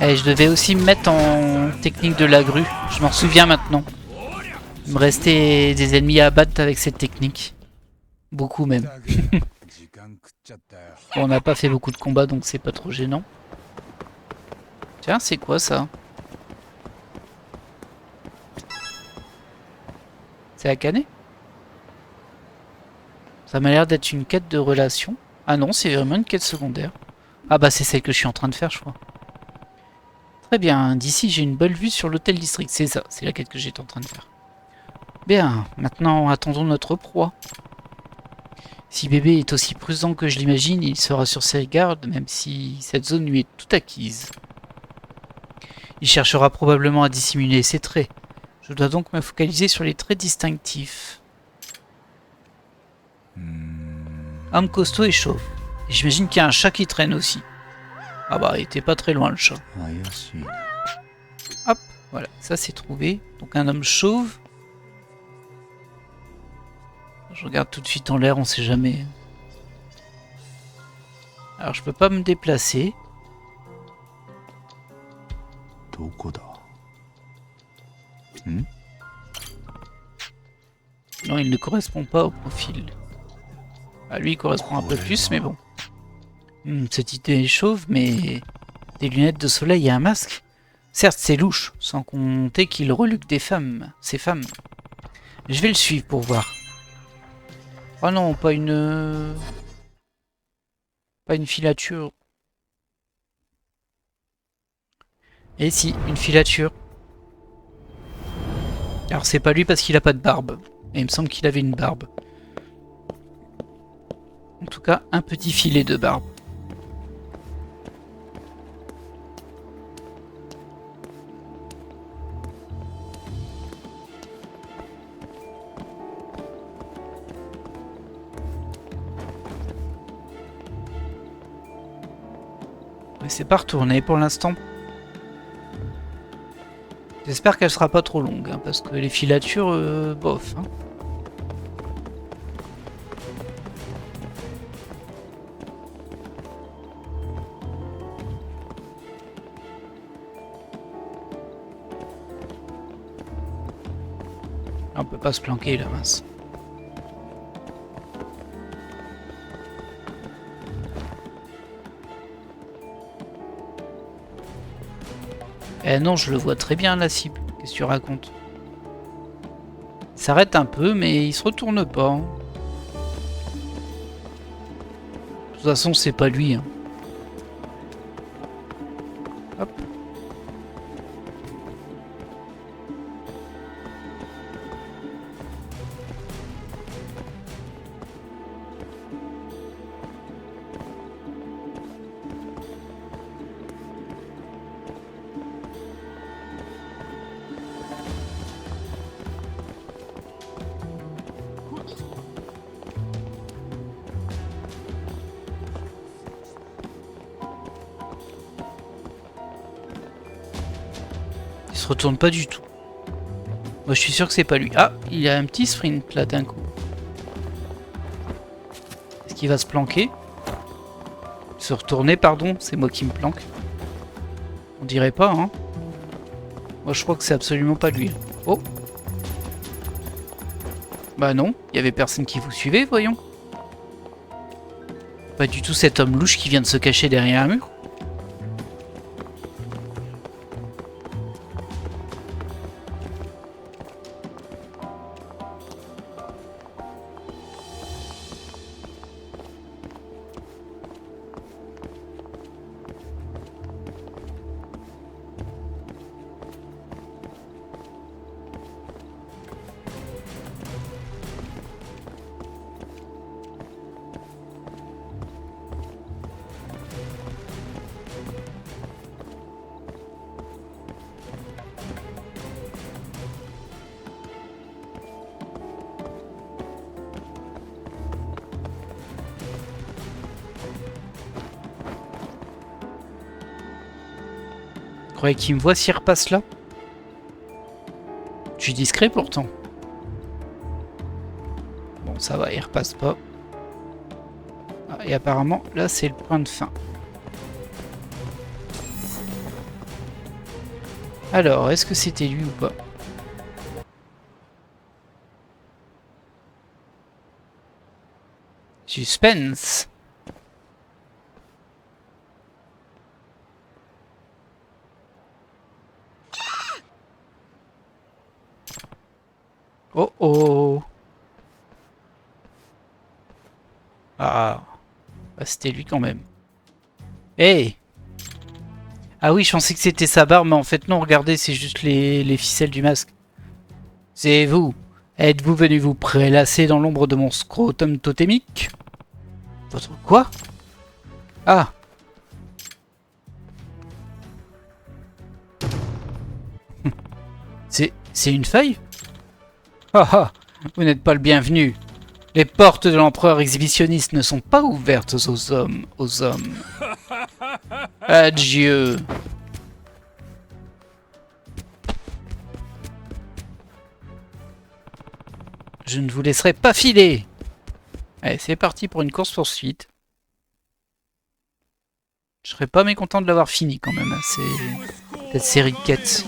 Et je devais aussi me mettre en technique de la grue. Je m'en souviens maintenant. Il me restait des ennemis à abattre avec cette technique. Beaucoup même. Bon, on n'a pas fait beaucoup de combats donc c'est pas trop gênant. Tiens, c'est quoi ça? C'est Akane? Ça m'a l'air d'être une quête de relation. Ah non, c'est vraiment une quête secondaire. Ah bah c'est celle que je suis en train de faire, je crois. Très bien, d'ici j'ai une bonne vue sur l'hôtel district. C'est ça, c'est la quête que j'étais en train de faire. Bien, maintenant attendons notre proie. Si bébé est aussi prudent que je l'imagine, il sera sur ses gardes, même si cette zone lui est toute acquise. Il cherchera probablement à dissimuler ses traits. Je dois donc me focaliser sur les traits distinctifs. Homme costaud et chauve. Et j'imagine qu'il y a un chat qui traîne aussi. Ah bah, il était pas très loin le chat. Hop, voilà, ça c'est trouvé. Donc un homme chauve. Je regarde tout de suite en l'air, on sait jamais. Alors je peux pas me déplacer. Non, il ne correspond pas au profil. Ah, lui il correspond un peu plus, mais bon. Cette idée est chauve, mais des lunettes de soleil et un masque. Certes, c'est louche, sans compter qu'il reluque des femmes, ces femmes. Je vais le suivre pour voir. Oh non, pas une filature. Et si, une filature. Alors c'est pas lui parce qu'il a pas de barbe. Et il me semble qu'il avait une barbe. En tout cas, un petit filet de barbe. Mais c'est pas retourné pour l'instant. J'espère qu'elle sera pas trop longue, hein, parce que les filatures, bof. Hein. On peut pas se planquer là, mince. Eh non, je le vois très bien la cible. Qu'est-ce que tu racontes? Il s'arrête un peu, mais il se retourne pas. Hein. De toute façon, c'est pas lui. Hein. Hop. Il se retourne pas du tout. Moi, je suis sûr que c'est pas lui. Ah, il y a un petit sprint là d'un coup. Est-ce qu'il va se planquer? Se retourner, pardon, c'est moi qui me planque. On dirait pas, hein. Moi, je crois que c'est absolument pas lui. Oh. Bah non, il y avait personne qui vous suivait, voyons. Pas du tout cet homme louche qui vient de se cacher derrière un mur. Vous croyez qu'il me voit s'il repasse là? Je suis discret pourtant. Bon, ça va, il repasse pas. Ah, et apparemment, là, c'est le point de fin. Alors, est-ce que c'était lui ou pas? Suspense. Oh oh. Ah, bah, c'était lui quand même. Hey! Ah oui, je pensais que c'était sa barbe, mais en fait non, regardez, c'est juste les ficelles du masque. C'est vous. Êtes-vous venu vous prélasser dans l'ombre de mon scrotum totémique? Votre quoi? Ah! C'est une feuille? Ah ah, vous n'êtes pas le bienvenu. Les portes de l'empereur exhibitionniste ne sont pas ouvertes aux hommes. Adieu. Je ne vous laisserai pas filer. Allez, c'est parti pour une course-poursuite. Je serais pas mécontent de l'avoir fini quand même, cette série de quêtes.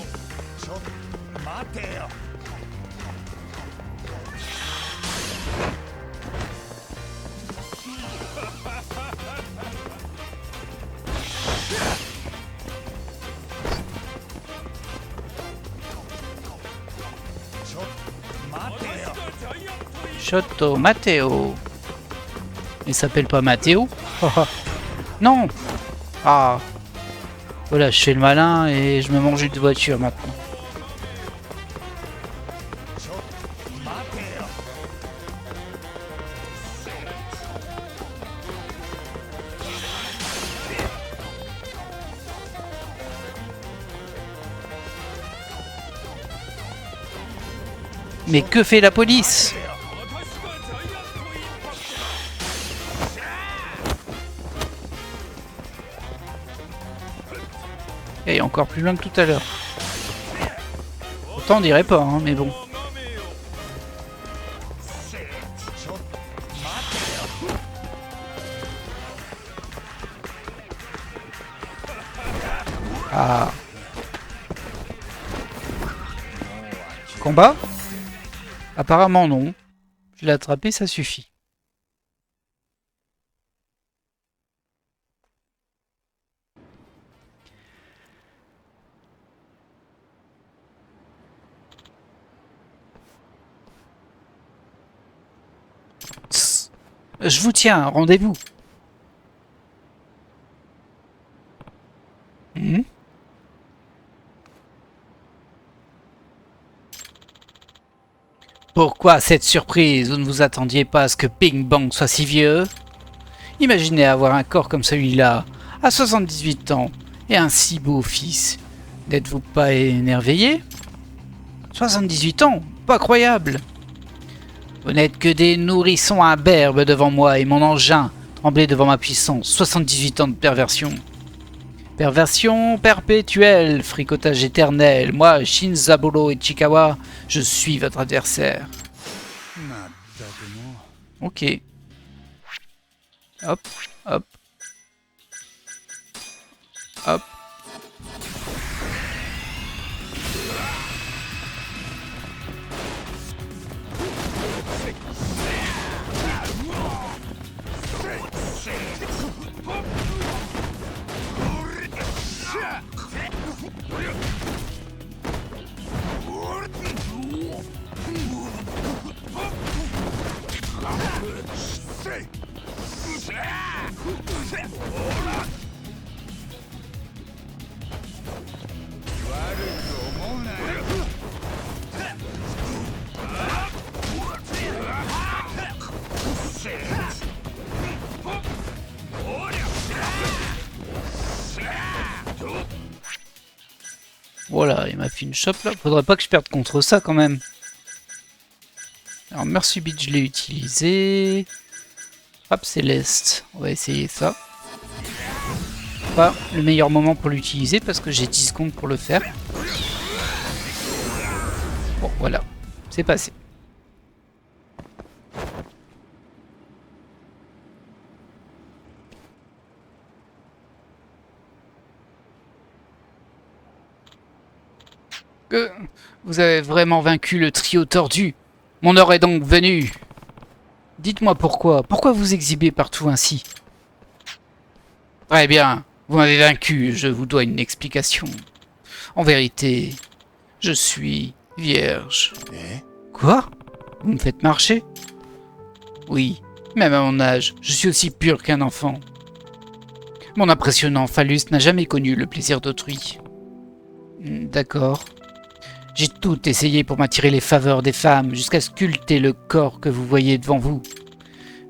Shoto Matteo. Il s'appelle pas Matteo? Non. Ah. Voilà, je fais le malin et je me mange une voiture maintenant. Mais que fait la police? Et encore plus loin que tout à l'heure. Autant on dirait pas, hein, mais bon. Ah. Combat? Apparemment non. Je l'ai attrapé, ça suffit. Tss. Je vous tiens, rendez-vous. Pourquoi cette surprise? Vous ne vous attendiez pas à ce que Bing Bang soit si vieux? Imaginez avoir un corps comme celui-là, à 78 ans, et un si beau fils. N'êtes-vous pas émerveillé? 78 ans? Pas croyable! Vous n'êtes que des nourrissons imberbes devant moi et mon engin tremblait devant ma puissance. 78 ans de perversion. Perversion perpétuelle, fricotage éternel. Moi, Shinzaburo Ichikawa, je suis votre adversaire. Ok. Hop, hop. Hop. Voilà, il m'a fait une chope là. Faudrait pas que je perde contre ça quand même. Alors Mercy Beat, je l'ai utilisé. Hop, Céleste. On va essayer ça. Pas le meilleur moment pour l'utiliser parce que j'ai 10 secondes pour le faire. Bon, voilà. C'est passé. Vous avez vraiment vaincu le trio tordu. Mon heure est donc venue. Dites-moi pourquoi. Pourquoi vous exhibez partout ainsi? Très bien. Vous m'avez vaincu. Je vous dois une explication. En vérité, je suis vierge. Quoi? Vous me faites marcher? Oui. Même à mon âge, je suis aussi pur qu'un enfant. Mon impressionnant phallus n'a jamais connu le plaisir d'autrui. D'accord. J'ai tout essayé pour m'attirer les faveurs des femmes, jusqu'à sculpter le corps que vous voyez devant vous.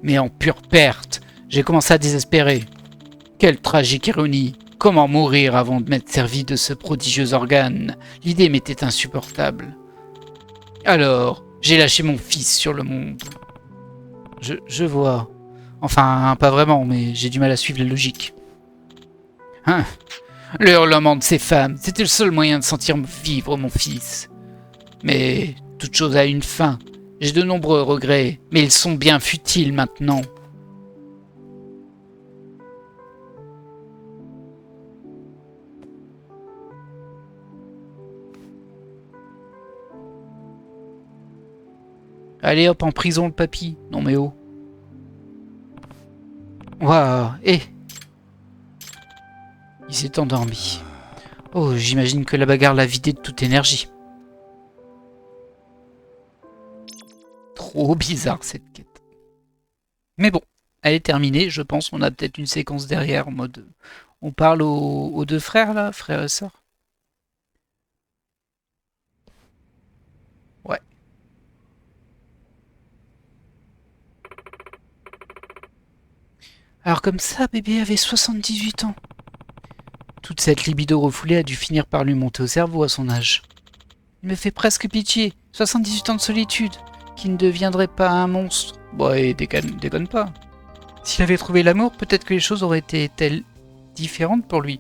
Mais en pure perte, j'ai commencé à désespérer. Quelle tragique ironie. Comment mourir avant de m'être servi de ce prodigieux organe? L'idée m'était insupportable. Alors, j'ai lâché mon fils sur le monde. Je vois. Enfin, pas vraiment, mais j'ai du mal à suivre la logique. Hein? Le hurlement de ces femmes, c'était le seul moyen de sentir vivre mon fils. Mais toute chose a une fin. J'ai de nombreux regrets, mais ils sont bien futiles maintenant. Allez hop, en prison le papy. Non mais oh. Waouh, il s'est endormi. Oh, j'imagine que la bagarre l'a vidé de toute énergie. Trop bizarre cette quête. Mais bon, elle est terminée, je pense. On a peut-être une séquence derrière en mode... On parle aux deux frères là, frères et sœurs. Ouais. Alors comme ça, bébé avait 78 ans. Toute cette libido refoulée a dû finir par lui monter au cerveau à son âge. Il me fait presque pitié. 78 ans de solitude. Qui ne deviendrait pas un monstre. Bon, et déconne pas. S'il avait trouvé l'amour, peut-être que les choses auraient été différentes pour lui.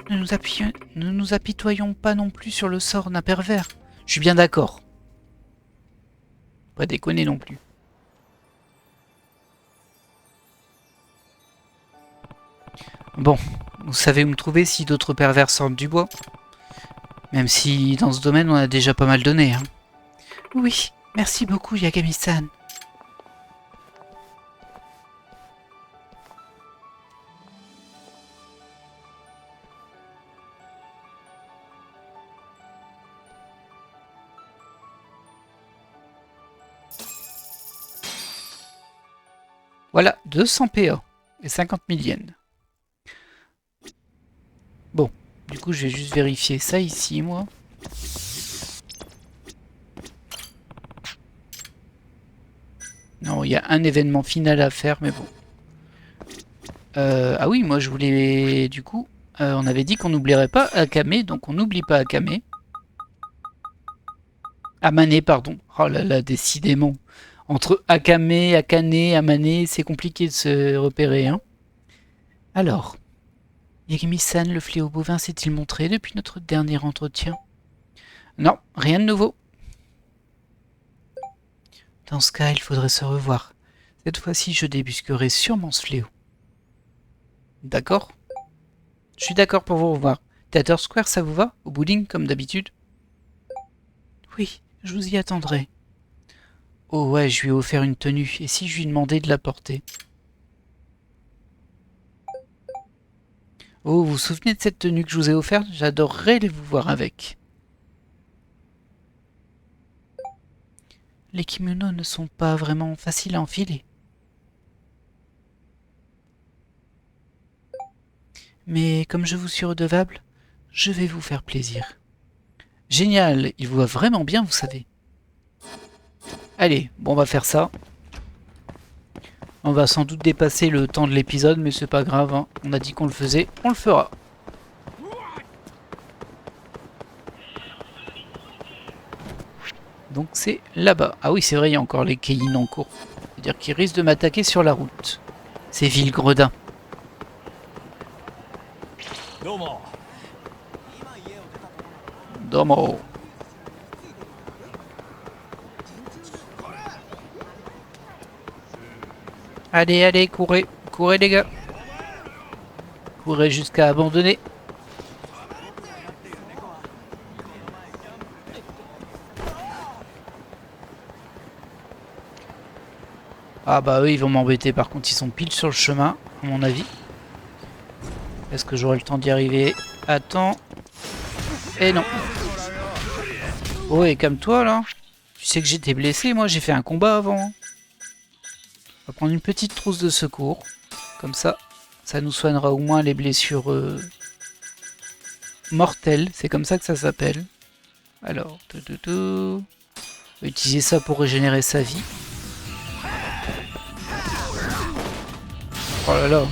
Ne nous apitoyons pas non plus sur le sort d'un pervers. Je suis bien d'accord. Pas déconner non plus. Bon, vous savez où me trouver si d'autres pervers sortent du bois. Même si dans ce domaine on a déjà pas mal donné. Hein. Oui, merci beaucoup Yagami-san. Voilà, 200 PA et 50 000 yens. Bon, du coup, je vais juste vérifier ça ici, moi. Non, il y a un événement final à faire, mais bon. Ah oui, moi, je voulais... Du coup, on avait dit qu'on n'oublierait pas Akame, donc on n'oublie pas Akame. Amane, pardon. Oh là là, décidément. Entre Akame, Akane, Amane, c'est compliqué de se repérer, hein. Alors... Yagami-san, le fléau bovin s'est-il montré depuis notre dernier entretien? Non, rien de nouveau. Dans ce cas, il faudrait se revoir. Cette fois-ci, je débusquerai sûrement ce fléau. D'accord. Je suis d'accord pour vous revoir. Theater Square, ça vous va? Au bowling, comme d'habitude? Oui, je vous y attendrai. Oh ouais, je lui ai offert une tenue. Et si je lui demandais de la porter? Oh, vous vous souvenez de cette tenue que je vous ai offerte? J'adorerais vous voir avec. Les kimonos ne sont pas vraiment faciles à enfiler. Mais comme je vous suis redevable, je vais vous faire plaisir. Génial, il vous va vraiment bien, vous savez. Allez, bon, on va faire ça. On va sans doute dépasser le temps de l'épisode, mais c'est pas grave, hein. On a dit qu'on le faisait, on le fera. Donc c'est là-bas. Ah oui, c'est vrai, il y a encore les Keyin en cours. C'est-à-dire qu'ils risquent de m'attaquer sur la route. Ces villes gredins. Domo. Allez, allez, courez. Courez les gars. Courez jusqu'à abandonner. Ah bah eux ils vont m'embêter, par contre ils sont pile sur le chemin, à mon avis. Est-ce que j'aurai le temps d'y arriver à temps? Eh non. Oh et calme-toi là. Tu sais que j'étais blessé, moi j'ai fait un combat avant. On va prendre une petite trousse de secours. Comme ça, ça nous soignera au moins les blessures mortelles. C'est comme ça que ça s'appelle. Alors, on va utiliser ça pour régénérer sa vie. Oh là là.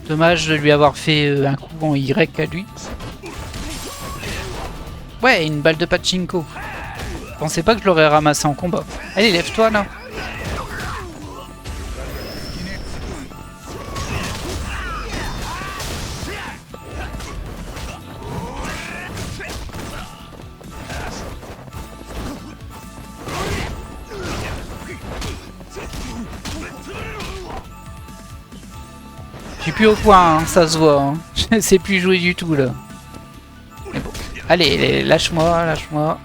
Dommage de lui avoir fait un coup en Y à lui. Ouais, une balle de pachinko. Je pensais pas que je l'aurais ramassé en combat. Allez, lève-toi là. Je suis plus au point, hein, ça se voit. Hein. Je sais plus jouer du tout là. Mais bon. Allez, lâche-moi, lâche-moi.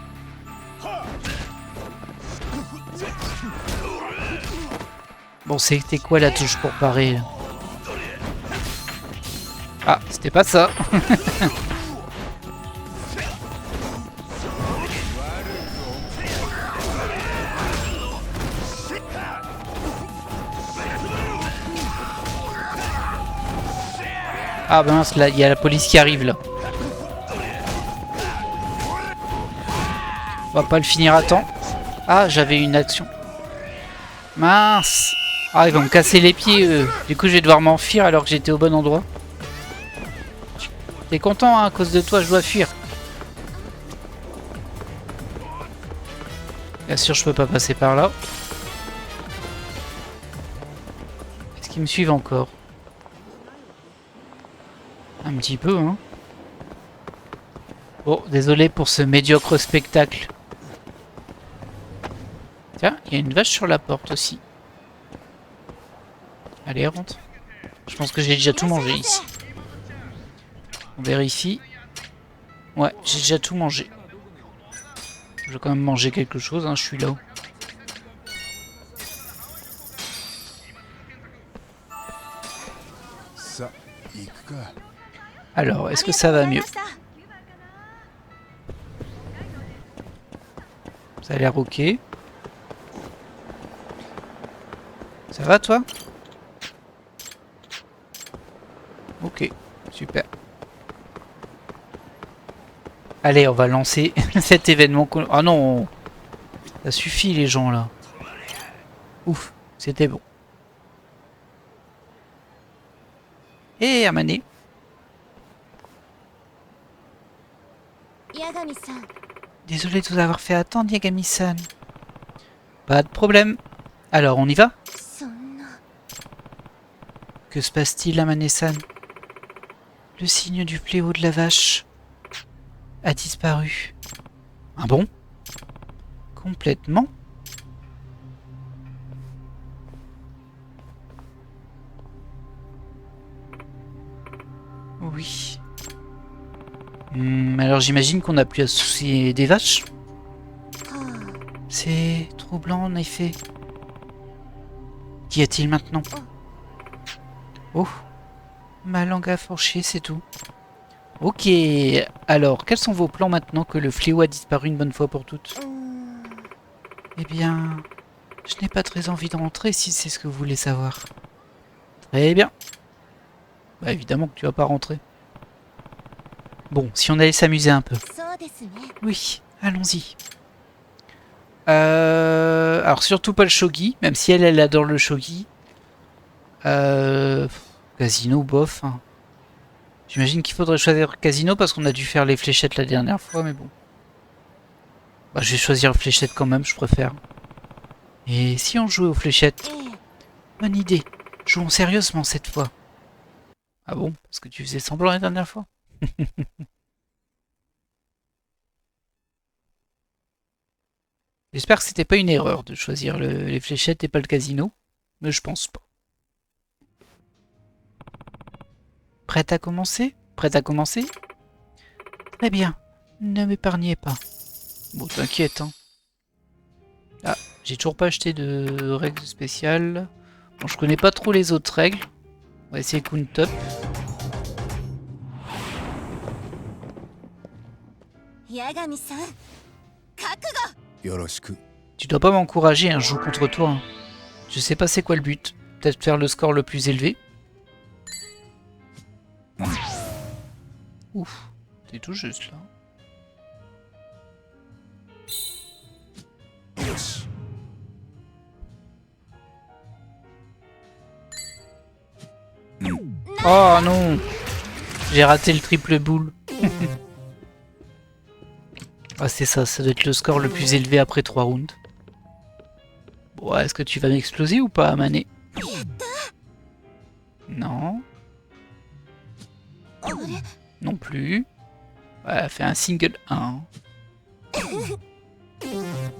Bon, c'était quoi la touche pour parer là? Ah, c'était pas ça. Ah ben mince, là, il y a la police qui arrive là. On va pas le finir à temps. Ah, j'avais une action. Mince. Ah, ils vont me casser les pieds, eux. Du coup, je vais devoir m'enfuir alors que j'étais au bon endroit. T'es content, hein, à cause de toi, je dois fuir. Bien sûr, je peux pas passer par là. Est-ce qu'ils me suivent encore? Un petit peu, hein. Bon, désolé pour ce médiocre spectacle. Tiens, il y a une vache sur la porte aussi. Allez, rentre. Je pense que j'ai déjà tout mangé ici. On vérifie. Ouais, j'ai déjà tout mangé. Je vais quand même manger quelque chose, hein, je suis là. Alors, est-ce que ça va mieux? Ça a l'air ok. Ça va toi? Ok, super. Allez, on va lancer cet événement. Ah non! Ça suffit les gens là. Ouf, c'était bon. Et Amane. Désolé de vous avoir fait attendre, Yagami-san. Pas de problème. Alors, on y va? Que se passe-t-il, Amane-san? Le signe du fléau de la vache a disparu. Ah bon? Complètement? Oui. Alors j'imagine qu'on n'a plus à se soucier des vaches. C'est troublant en effet. Qu'y a-t-il maintenant? Oh, ma langue a fourché, c'est tout. Ok, alors quels sont vos plans maintenant que le fléau a disparu une bonne fois pour toutes? Eh bien, je n'ai pas très envie de rentrer si c'est ce que vous voulez savoir. Très bien. Bah évidemment que tu vas pas rentrer. Bon, si on allait s'amuser un peu. Oui, allons-y. Alors surtout pas le shogi, même si elle adore le shogi. Casino, bof. Hein. J'imagine qu'il faudrait choisir casino parce qu'on a dû faire les fléchettes la dernière fois, mais bon. Bah je vais choisir fléchette quand même, je préfère. Et si on jouait aux fléchettes? Bonne idée. Jouons sérieusement cette fois. Ah bon? Parce que tu faisais semblant la dernière fois? J'espère que c'était pas une erreur de choisir les fléchettes et pas le casino. Mais je pense pas. Prête à commencer? Prête à commencer? Très bien. Ne m'épargnez pas. Bon, t'inquiète, hein. Ah, j'ai toujours pas acheté de règles spéciales. Bon, je connais pas trop les autres règles. On va essayer Count Top. Tu dois pas m'encourager, hein, je joue contre toi. Hein. Je sais pas c'est quoi le but. Peut-être faire le score le plus élevé. Ouf, t'es tout juste là. Oh non, j'ai raté le triple boule. Ah c'est ça, ça doit être le score le plus élevé après 3 rounds. Bon, est-ce que tu vas m'exploser ou pas, Mané? Non. Non plus. Ouais, elle fait un single 1.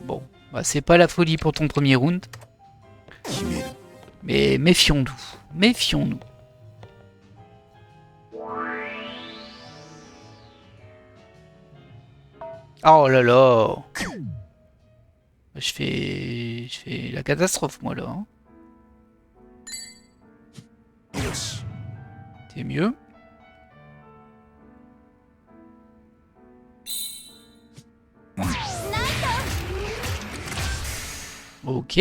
Bon, bah, c'est pas la folie pour ton premier round. Mais méfions-nous. Méfions-nous. Oh là là. Je fais la catastrophe moi là. Hein. T'es mieux. Ok.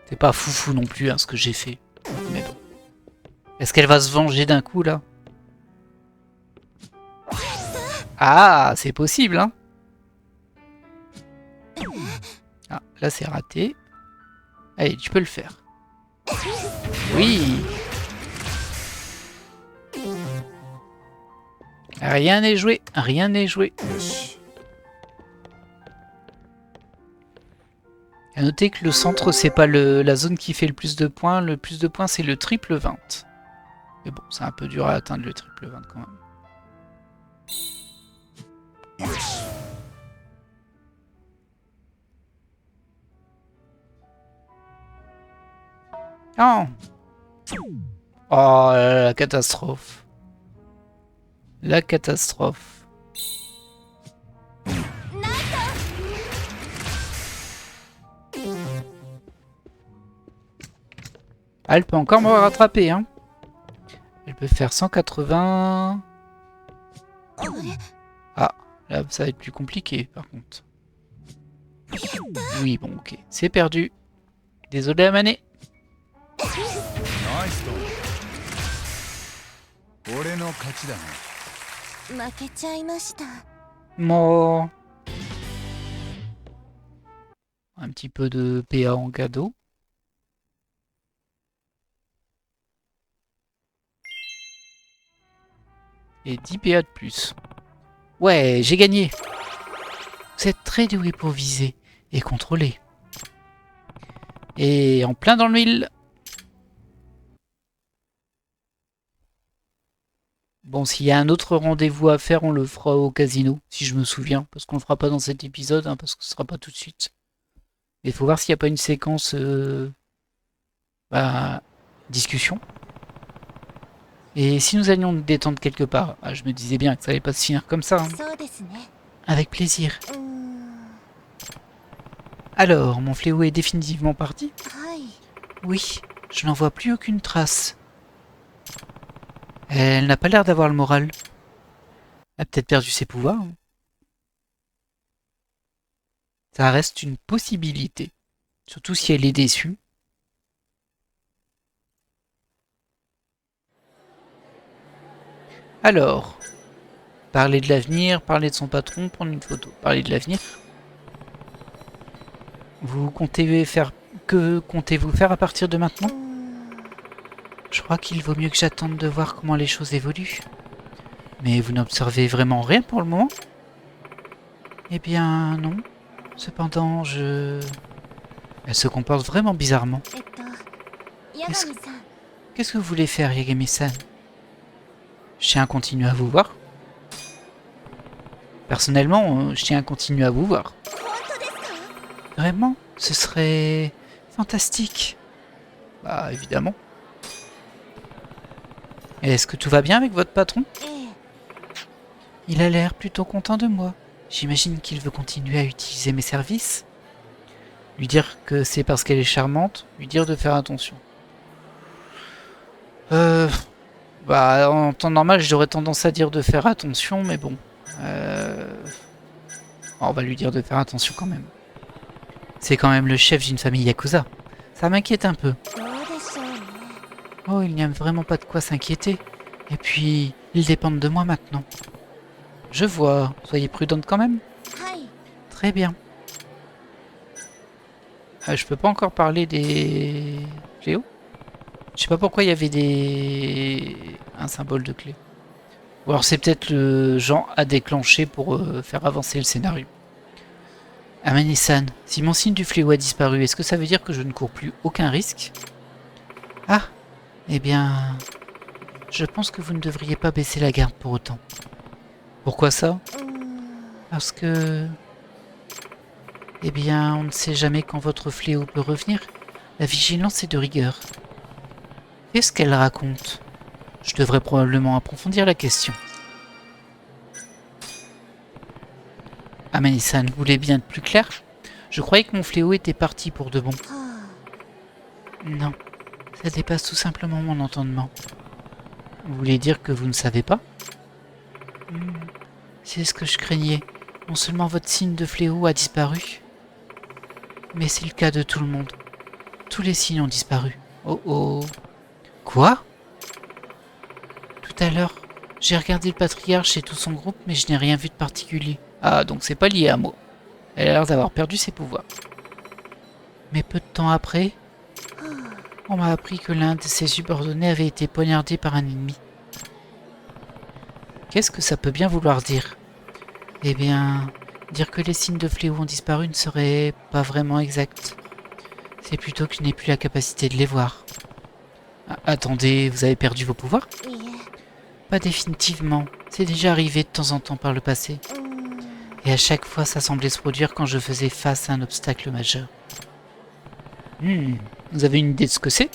C'est pas foufou non plus hein, ce que j'ai fait. Mais bon. Est-ce qu'elle va se venger d'un coup là? Ah, c'est possible hein. Ah, là c'est raté. Allez, tu peux le faire. Oui. Rien n'est joué, rien n'est joué. A noter que le centre, c'est pas la zone qui fait le plus de points. Le plus de points, c'est le triple 20. Mais bon, c'est un peu dur à atteindre le triple 20 quand même. Oh, oh la catastrophe. La catastrophe. Ah, elle peut encore me rattraper, hein. Elle peut faire 180. Ah, là, ça va être plus compliqué, par contre. Oui, bon, ok. C'est perdu. Désolé, Amané. Bon. Un petit peu de PA en cadeau. Et 10 PA de plus. Ouais, j'ai gagné. Vous êtes très doué pour viser et contrôler. Et en plein dans le mille. Bon, s'il y a un autre rendez-vous à faire, on le fera au casino, si je me souviens. Parce qu'on le fera pas dans cet épisode, hein, parce que ce sera pas tout de suite. Il faut voir s'il n'y a pas une séquence discussion. Et si nous allions nous détendre quelque part, je me disais bien que ça allait pas se finir comme ça. Hein. Avec plaisir. Alors, mon fléau est définitivement parti? Oui, je n'en vois plus aucune trace. Elle n'a pas l'air d'avoir le moral. Elle a peut-être perdu ses pouvoirs. Hein. Ça reste une possibilité. Surtout si elle est déçue. Alors, parler de l'avenir, parler de son patron, prendre une photo. Parler de l'avenir. Que comptez-vous faire à partir de maintenant? Je crois qu'il vaut mieux que j'attende de voir comment les choses évoluent. Mais vous n'observez vraiment rien pour le moment? Eh bien, non. Cependant, Elle se comporte vraiment bizarrement. Qu'est-ce que vous voulez faire, Yagami-san? Je tiens à continuer à vous voir. Personnellement, je tiens à continuer à vous voir. Vraiment? Ce serait fantastique. Bah, évidemment. Est-ce que tout va bien avec votre patron? Il a l'air plutôt content de moi. J'imagine qu'il veut continuer à utiliser mes services. Lui dire que c'est parce qu'elle est charmante, lui dire de faire attention. Euh, Bah, en temps normal, j'aurais tendance à dire de faire attention, mais bon. On va lui dire de faire attention quand même. C'est quand même le chef d'une famille Yakuza. Ça m'inquiète un peu. Oh, il n'y a vraiment pas de quoi s'inquiéter. Et puis, ils dépendent de moi maintenant. Je vois. Soyez prudente quand même. Très bien. Je peux pas encore parler des Cléo. Je sais pas pourquoi il y avait un symbole de clé. Ou alors c'est peut-être le genre à déclencher pour faire avancer le scénario. Amani-san, si mon signe du fléau a disparu, est-ce que ça veut dire que je ne cours plus aucun risque? Ah, eh bien, je pense que vous ne devriez pas baisser la garde pour autant. Pourquoi ça? Parce que, eh bien, on ne sait jamais quand votre fléau peut revenir. La vigilance est de rigueur. Qu'est-ce qu'elle raconte? Je devrais probablement approfondir la question. Amani-san, vous voulez bien être plus clair? Je croyais que mon fléau était parti pour de bon. Non, ça dépasse tout simplement mon entendement. Vous voulez dire que vous ne savez pas? C'est ce que je craignais. Non seulement votre signe de fléau a disparu, mais c'est le cas de tout le monde. Tous les signes ont disparu. Oh oh. Quoi? Tout à l'heure, j'ai regardé le patriarche et tout son groupe, mais je n'ai rien vu de particulier. Ah, donc c'est pas lié à moi. Elle a l'air d'avoir perdu ses pouvoirs. Mais peu de temps après, on m'a appris que l'un de ses subordonnés avait été poignardé par un ennemi. Qu'est-ce que ça peut bien vouloir dire? Eh bien, dire que les signes de fléau ont disparu ne serait pas vraiment exact. C'est plutôt que je n'ai plus la capacité de les voir. Ah, attendez, vous avez perdu vos pouvoirs? Pas définitivement. C'est déjà arrivé de temps en temps par le passé. Et à chaque fois, ça semblait se produire quand je faisais face à un obstacle majeur. Vous avez une idée de ce que c'est?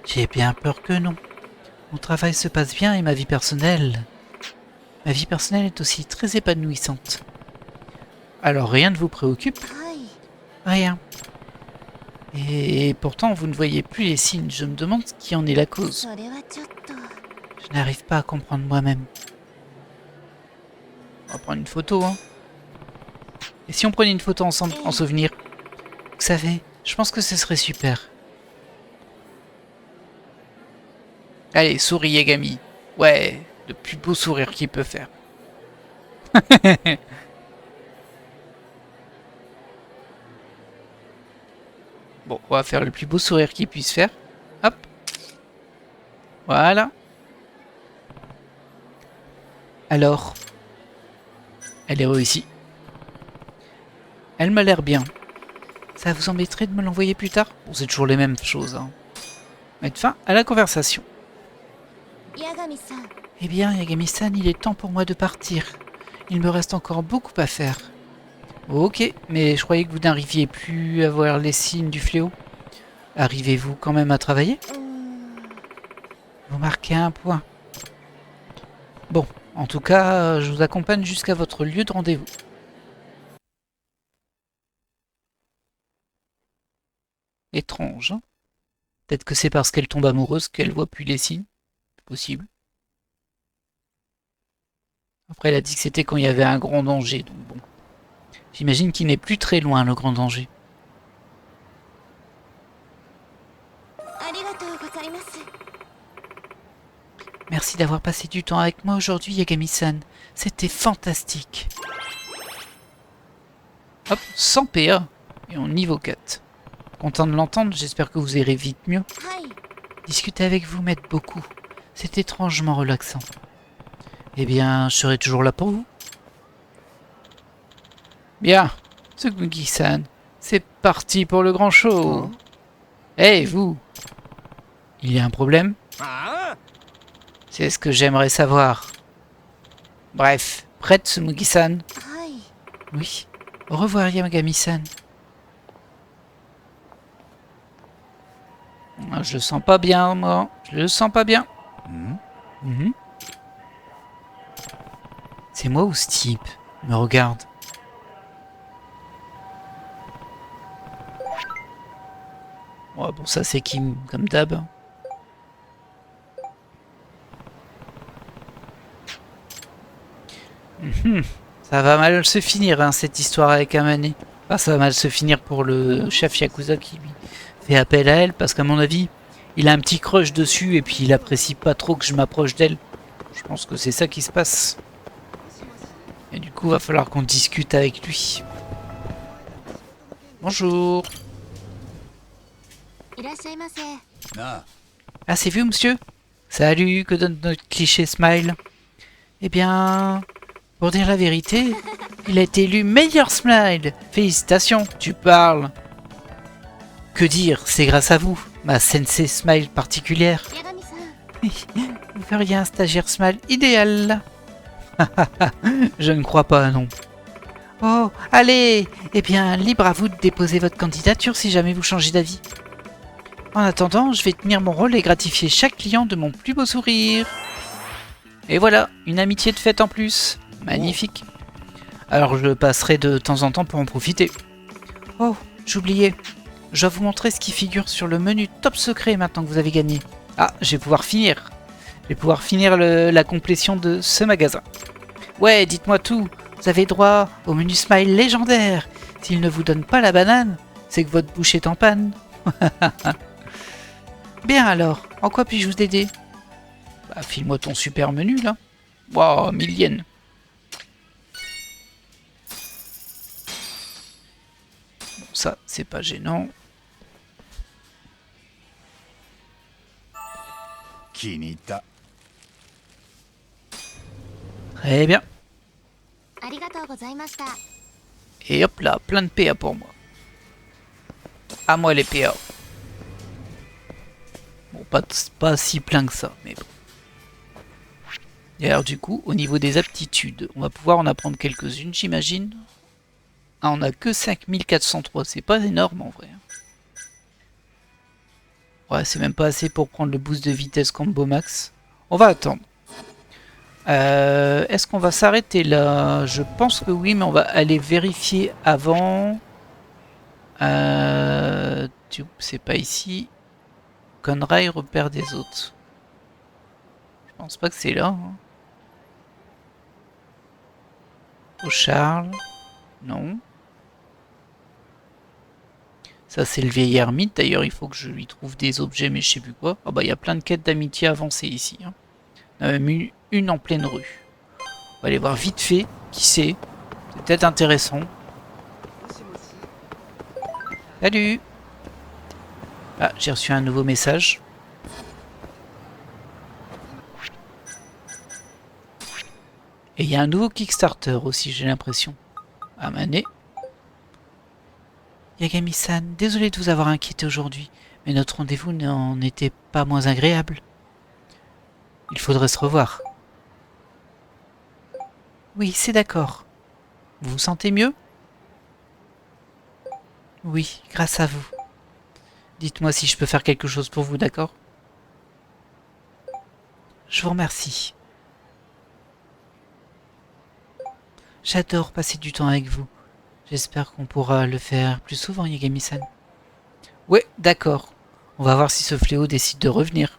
J'ai bien peur que non. Mon travail se passe bien et ma vie personnelle... Ma vie personnelle est aussi très épanouissante. Alors rien ne vous préoccupe? Rien. Et pourtant, vous ne voyez plus les signes. Je me demande qui en est la cause. Je n'arrive pas à comprendre moi-même. On va prendre une photo, hein. Et si on prenait une photo ensemble, en souvenir? Vous savez, je pense que ce serait super. Allez, souris Yagami. Ouais, le plus beau sourire qu'il peut faire. Bon, on va faire le plus beau sourire qu'il puisse faire. Hop. Voilà. Alors, elle est réussie. Elle m'a l'air bien. Ça vous embêterait de me l'envoyer plus tard? Bon, c'est toujours les mêmes choses, hein. Mettre fin à la conversation. Eh bien, Yagami-san, il est temps pour moi de partir. Il me reste encore beaucoup à faire. Ok, mais je croyais que vous n'arriviez plus à voir les signes du fléau. Arrivez-vous quand même à travailler? Vous marquez un point. Bon, en tout cas, je vous accompagne jusqu'à votre lieu de rendez-vous. Étrange, hein? Peut-être que c'est parce qu'elle tombe amoureuse qu'elle voit plus les signes. C'est possible. Après, elle a dit que c'était quand il y avait un grand danger, donc bon. J'imagine qu'il n'est plus très loin, le grand danger. Merci d'avoir passé du temps avec moi aujourd'hui, Yagami-san. C'était fantastique. Hop, 100 PA. Et on niveau 4. Content de l'entendre, j'espère que vous irez vite mieux. Discuter avec vous m'aide beaucoup. C'est étrangement relaxant. Eh bien, je serai toujours là pour vous. Bien, Tsukugi-san, c'est parti pour le grand show. Hey, vous! Il y a un problème? C'est ce que j'aimerais savoir. Bref, prête, Tsumugi-san? Oui. Au revoir, Yagami-san. Je le sens pas bien, moi. Je le sens pas bien. C'est moi ou ce type? Il me regarde. Ouais, bon, ça c'est Kim, comme d'hab. Mhm. Ça va mal se finir, hein, cette histoire avec Amane. Enfin, ça va mal se finir pour le chef Yakuza qui lui fait appel à elle, parce qu'à mon avis, il a un petit crush dessus et puis il apprécie pas trop que je m'approche d'elle. Je pense que c'est ça qui se passe. Et du coup, va falloir qu'on discute avec lui. Bonjour. Ah, c'est vous, monsieur? Salut, que donne notre cliché smile? Eh bien, pour dire la vérité, il a été élu meilleur smile. Félicitations, tu parles. Que dire, c'est grâce à vous, ma sensei smile particulière. Vous feriez un stagiaire smile idéal. Je ne crois pas, non. Oh, allez! Eh bien, libre à vous de déposer votre candidature si jamais vous changez d'avis. En attendant, je vais tenir mon rôle et gratifier chaque client de mon plus beau sourire. Et voilà, une amitié de fête en plus. Magnifique. Alors je passerai de temps en temps pour en profiter. Oh, j'oubliais. Je dois vous montrer ce qui figure sur le menu top secret maintenant que vous avez gagné. Ah, je vais pouvoir finir. Je vais pouvoir finir la complétion de ce magasin. Ouais, dites-moi tout. Vous avez droit au menu smile légendaire. S'il ne vous donne pas la banane, c'est que votre bouche est en panne. Bien alors, en quoi puis-je vous aider? Bah, file-moi ton super menu là. Wow, 1000 yens. Bon, ça, c'est pas gênant. Très bien. Et hop là, plein de PA pour moi. À moi les PA. Bon, pas si plein que ça, mais bon. Et alors du coup, au niveau des aptitudes, on va pouvoir en apprendre quelques-unes, j'imagine. Ah, on a que 5403, c'est pas énorme en vrai. Ouais, c'est même pas assez pour prendre le boost de vitesse combo max. On va attendre. Est-ce qu'on va s'arrêter là? Je pense que oui, mais on va aller vérifier avant. C'est pas ici. Conrail, repère des autres. Je pense pas que c'est là. Hein. Au Charles. Non. Ça, c'est le vieil ermite. D'ailleurs, il faut que je lui trouve des objets, mais je sais plus quoi. Ah bah, il y a plein de quêtes d'amitié avancées ici. Hein. On a même une en pleine rue. On va aller voir vite fait. Qui c'est? C'est peut-être intéressant. Salut! Ah, j'ai reçu un nouveau message. Et il y a un nouveau Kickstarter aussi, j'ai l'impression. Ah, Mané. Yagami-san, désolé de vous avoir inquiété aujourd'hui, mais notre rendez-vous n'en était pas moins agréable. Il faudrait se revoir. Oui, c'est d'accord. Vous vous sentez mieux? Oui, grâce à vous. Dites-moi si je peux faire quelque chose pour vous, d'accord? Je vous remercie. J'adore passer du temps avec vous. J'espère qu'on pourra le faire plus souvent, Yagami-san. Ouais, d'accord. On va voir si ce fléau décide de revenir.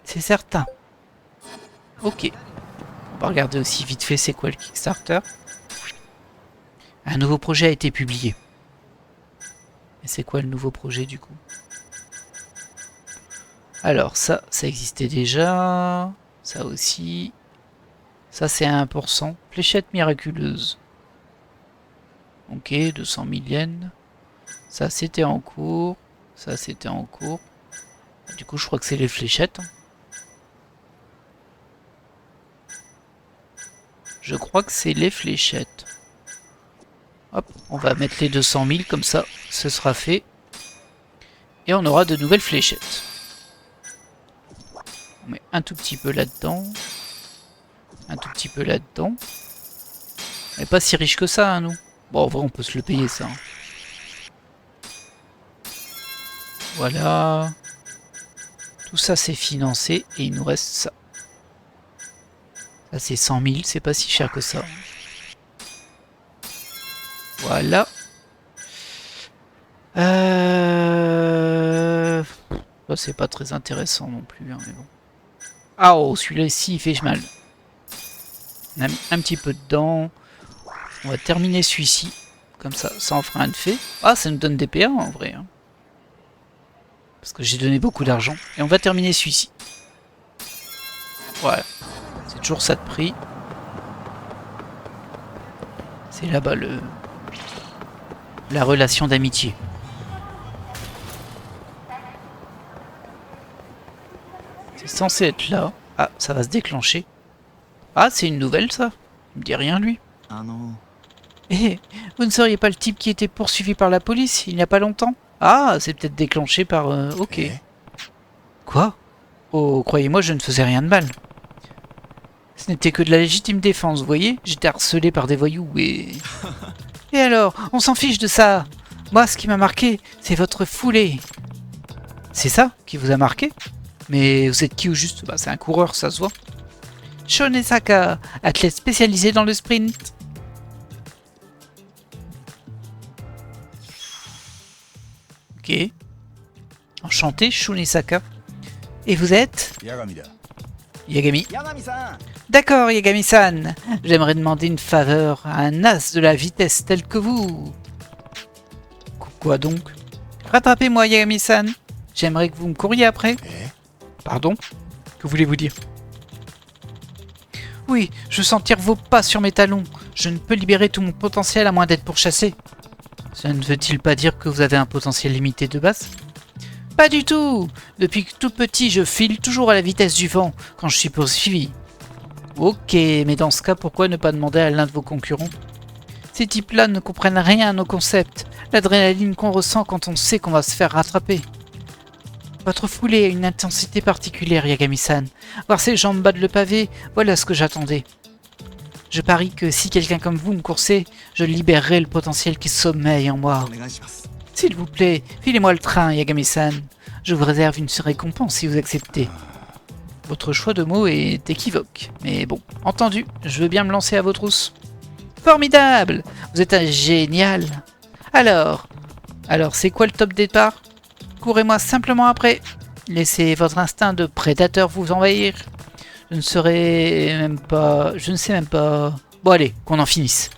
C'est certain. Ok. On va regarder aussi vite fait c'est quoi le Kickstarter. Un nouveau projet a été publié. Et c'est quoi le nouveau projet du coup? Alors ça existait déjà. Ça aussi. Ça c'est à 1%. Fléchette miraculeuse. Ok, 200 000 yens. Ça c'était en cours. Ça c'était en cours. Du coup je crois que c'est les fléchettes. Je crois que c'est les fléchettes. Hop, on va mettre les 200 000 comme ça, ce sera fait. Et on aura de nouvelles fléchettes. On met un tout petit peu là-dedans. Un tout petit peu là-dedans. On n'est pas si riche que ça, hein, nous. Bon, en vrai, on peut se le payer, ça. Hein. Voilà. Tout ça, c'est financé. Et il nous reste ça. Ça, c'est 100 000. C'est pas si cher que ça. Voilà. Ça, c'est pas très intéressant non plus. Hein, mais bon. Ah, oh, celui-là, ici, il fait mal. On a mis un petit peu dedans. On va terminer celui-ci. Comme ça, ça en fera un de fait. Ah, ça nous donne des PA en vrai. Hein. Parce que j'ai donné beaucoup d'argent. Et on va terminer celui-ci. Voilà. C'est toujours ça de prix. C'est là-bas la relation d'amitié. C'est censé être là. Ah, ça va se déclencher. Ah, c'est une nouvelle ça. Il me dit rien lui. Eh, vous ne seriez pas le type qui était poursuivi par la police il n'y a pas longtemps? Ah, c'est peut-être déclenché par... ok. Quoi? Oh, croyez-moi, je ne faisais rien de mal. Ce n'était que de la légitime défense, vous voyez? J'étais harcelé par des voyous et... Et alors? On s'en fiche de ça. Moi, ce qui m'a marqué, c'est votre foulée. C'est ça qui vous a marqué? Mais vous êtes qui au juste? Bah, c'est un coureur, ça se voit. Shonesaka, athlète spécialisé dans le sprint. Ok. Enchanté, Shunesaka. Et vous êtes? Yagami. D'accord, Yagami-san. J'aimerais demander une faveur à un as de la vitesse tel que vous. Quoi donc? Rattrapez-moi, Yagami-san. J'aimerais que vous me couriez après. Pardon? Que voulez-vous dire? Oui, je veux sentir vos pas sur mes talons. Je ne peux libérer tout mon potentiel à moins d'être pourchassé. Ça ne veut-il pas dire que vous avez un potentiel limité de base? Pas du tout! Depuis que tout petit, je file toujours à la vitesse du vent quand je suis poursuivi. Ok, mais dans ce cas, pourquoi ne pas demander à l'un de vos concurrents? Ces types-là ne comprennent rien à nos concepts. L'adrénaline qu'on ressent quand on sait qu'on va se faire rattraper. Votre foulée a une intensité particulière, Yagami-san. Voir ses jambes battre le pavé, voilà ce que j'attendais. Je parie que si quelqu'un comme vous me coursait, je libérerais le potentiel qui sommeille en moi. S'il vous plaît, filez-moi le train, Yagami-san. Je vous réserve une récompense si vous acceptez. Votre choix de mots est équivoque, mais bon, entendu, je veux bien me lancer à vos trousses. Formidable! Vous êtes un génial! Alors c'est quoi le top départ? Courez-moi simplement après. Laissez votre instinct de prédateur vous envahir. Je ne sais même pas... Bon allez, qu'on en finisse.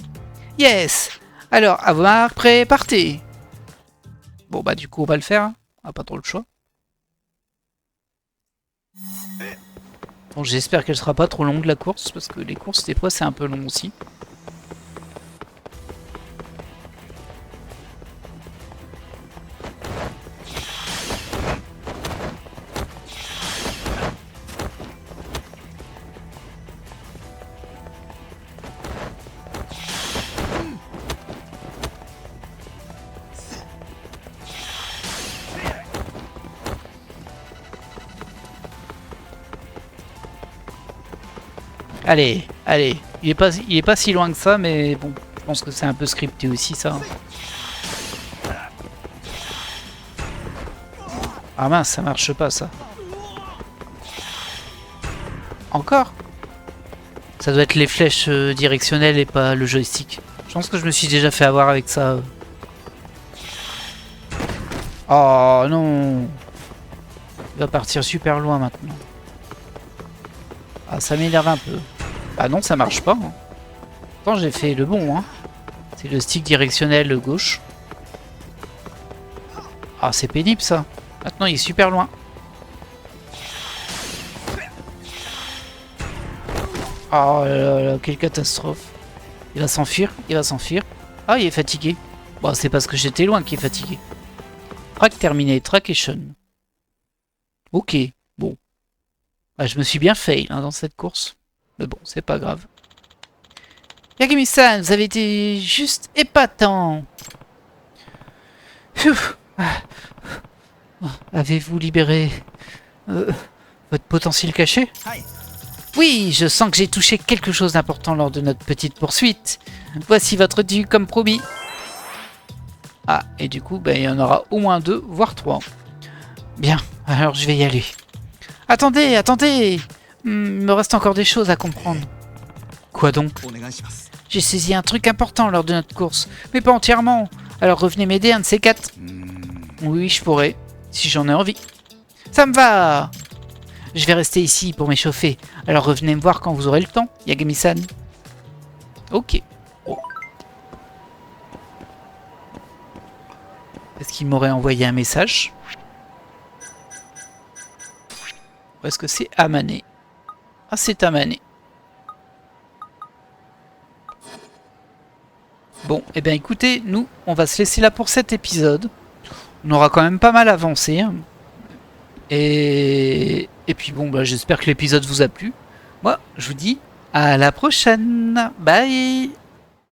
Yes! Alors, à vos marques, prêts, partez! Bon bah du coup on va le faire, hein. On n'a pas trop le choix. Bon, j'espère qu'elle sera pas trop longue la course, parce que les courses des fois c'est un peu long aussi. Allez, allez. Il est pas si loin que ça, mais bon, je pense que c'est un peu scripté aussi ça. Ah mince, ça marche pas ça. Encore? Ça doit être les flèches directionnelles et pas le joystick. Je pense que je me suis déjà fait avoir avec ça. Oh non! Il va partir super loin maintenant. Ah, ça m'énerve un peu. Ah non, ça marche pas. Hein. Pourtant, j'ai fait le bon. Hein. C'est le stick directionnel gauche. Ah, c'est pénible ça. Maintenant, il est super loin. Oh là là, quelle catastrophe. Il va s'enfuir, il va s'enfuir. Ah, il est fatigué. Bon, c'est parce que j'étais loin qu'il est fatigué. Track terminé, trackation. Ok, bon. Ah, je me suis bien fail hein, dans cette course. Mais bon, c'est pas grave. Yagami-san, vous avez été juste épatant. Avez-vous libéré votre potentiel caché? Oui, je sens que j'ai touché quelque chose d'important lors de notre petite poursuite. Voici votre dû comme promis. Ah, et du coup, ben, il y en aura au moins 2, voire 3. Bien, alors je vais y aller. Attendez, attendez! Il me reste encore des choses à comprendre. Quoi donc? J'ai saisi un truc important lors de notre course, mais pas entièrement. Alors revenez m'aider un de ces 4. Oui, je pourrais, si j'en ai envie. Ça me va! Je vais rester ici pour m'échauffer, alors revenez me voir quand vous aurez le temps, Yagami-san. Ok. Bon. Est-ce qu'il m'aurait envoyé un message? Ou est-ce que c'est Amané? Ah, c'est Amané. Bon, et bien écoutez, nous, on va se laisser là pour cet épisode. On aura quand même pas mal avancé. Hein. Et puis bon, bah, j'espère que l'épisode vous a plu. Moi, je vous dis à la prochaine. Bye!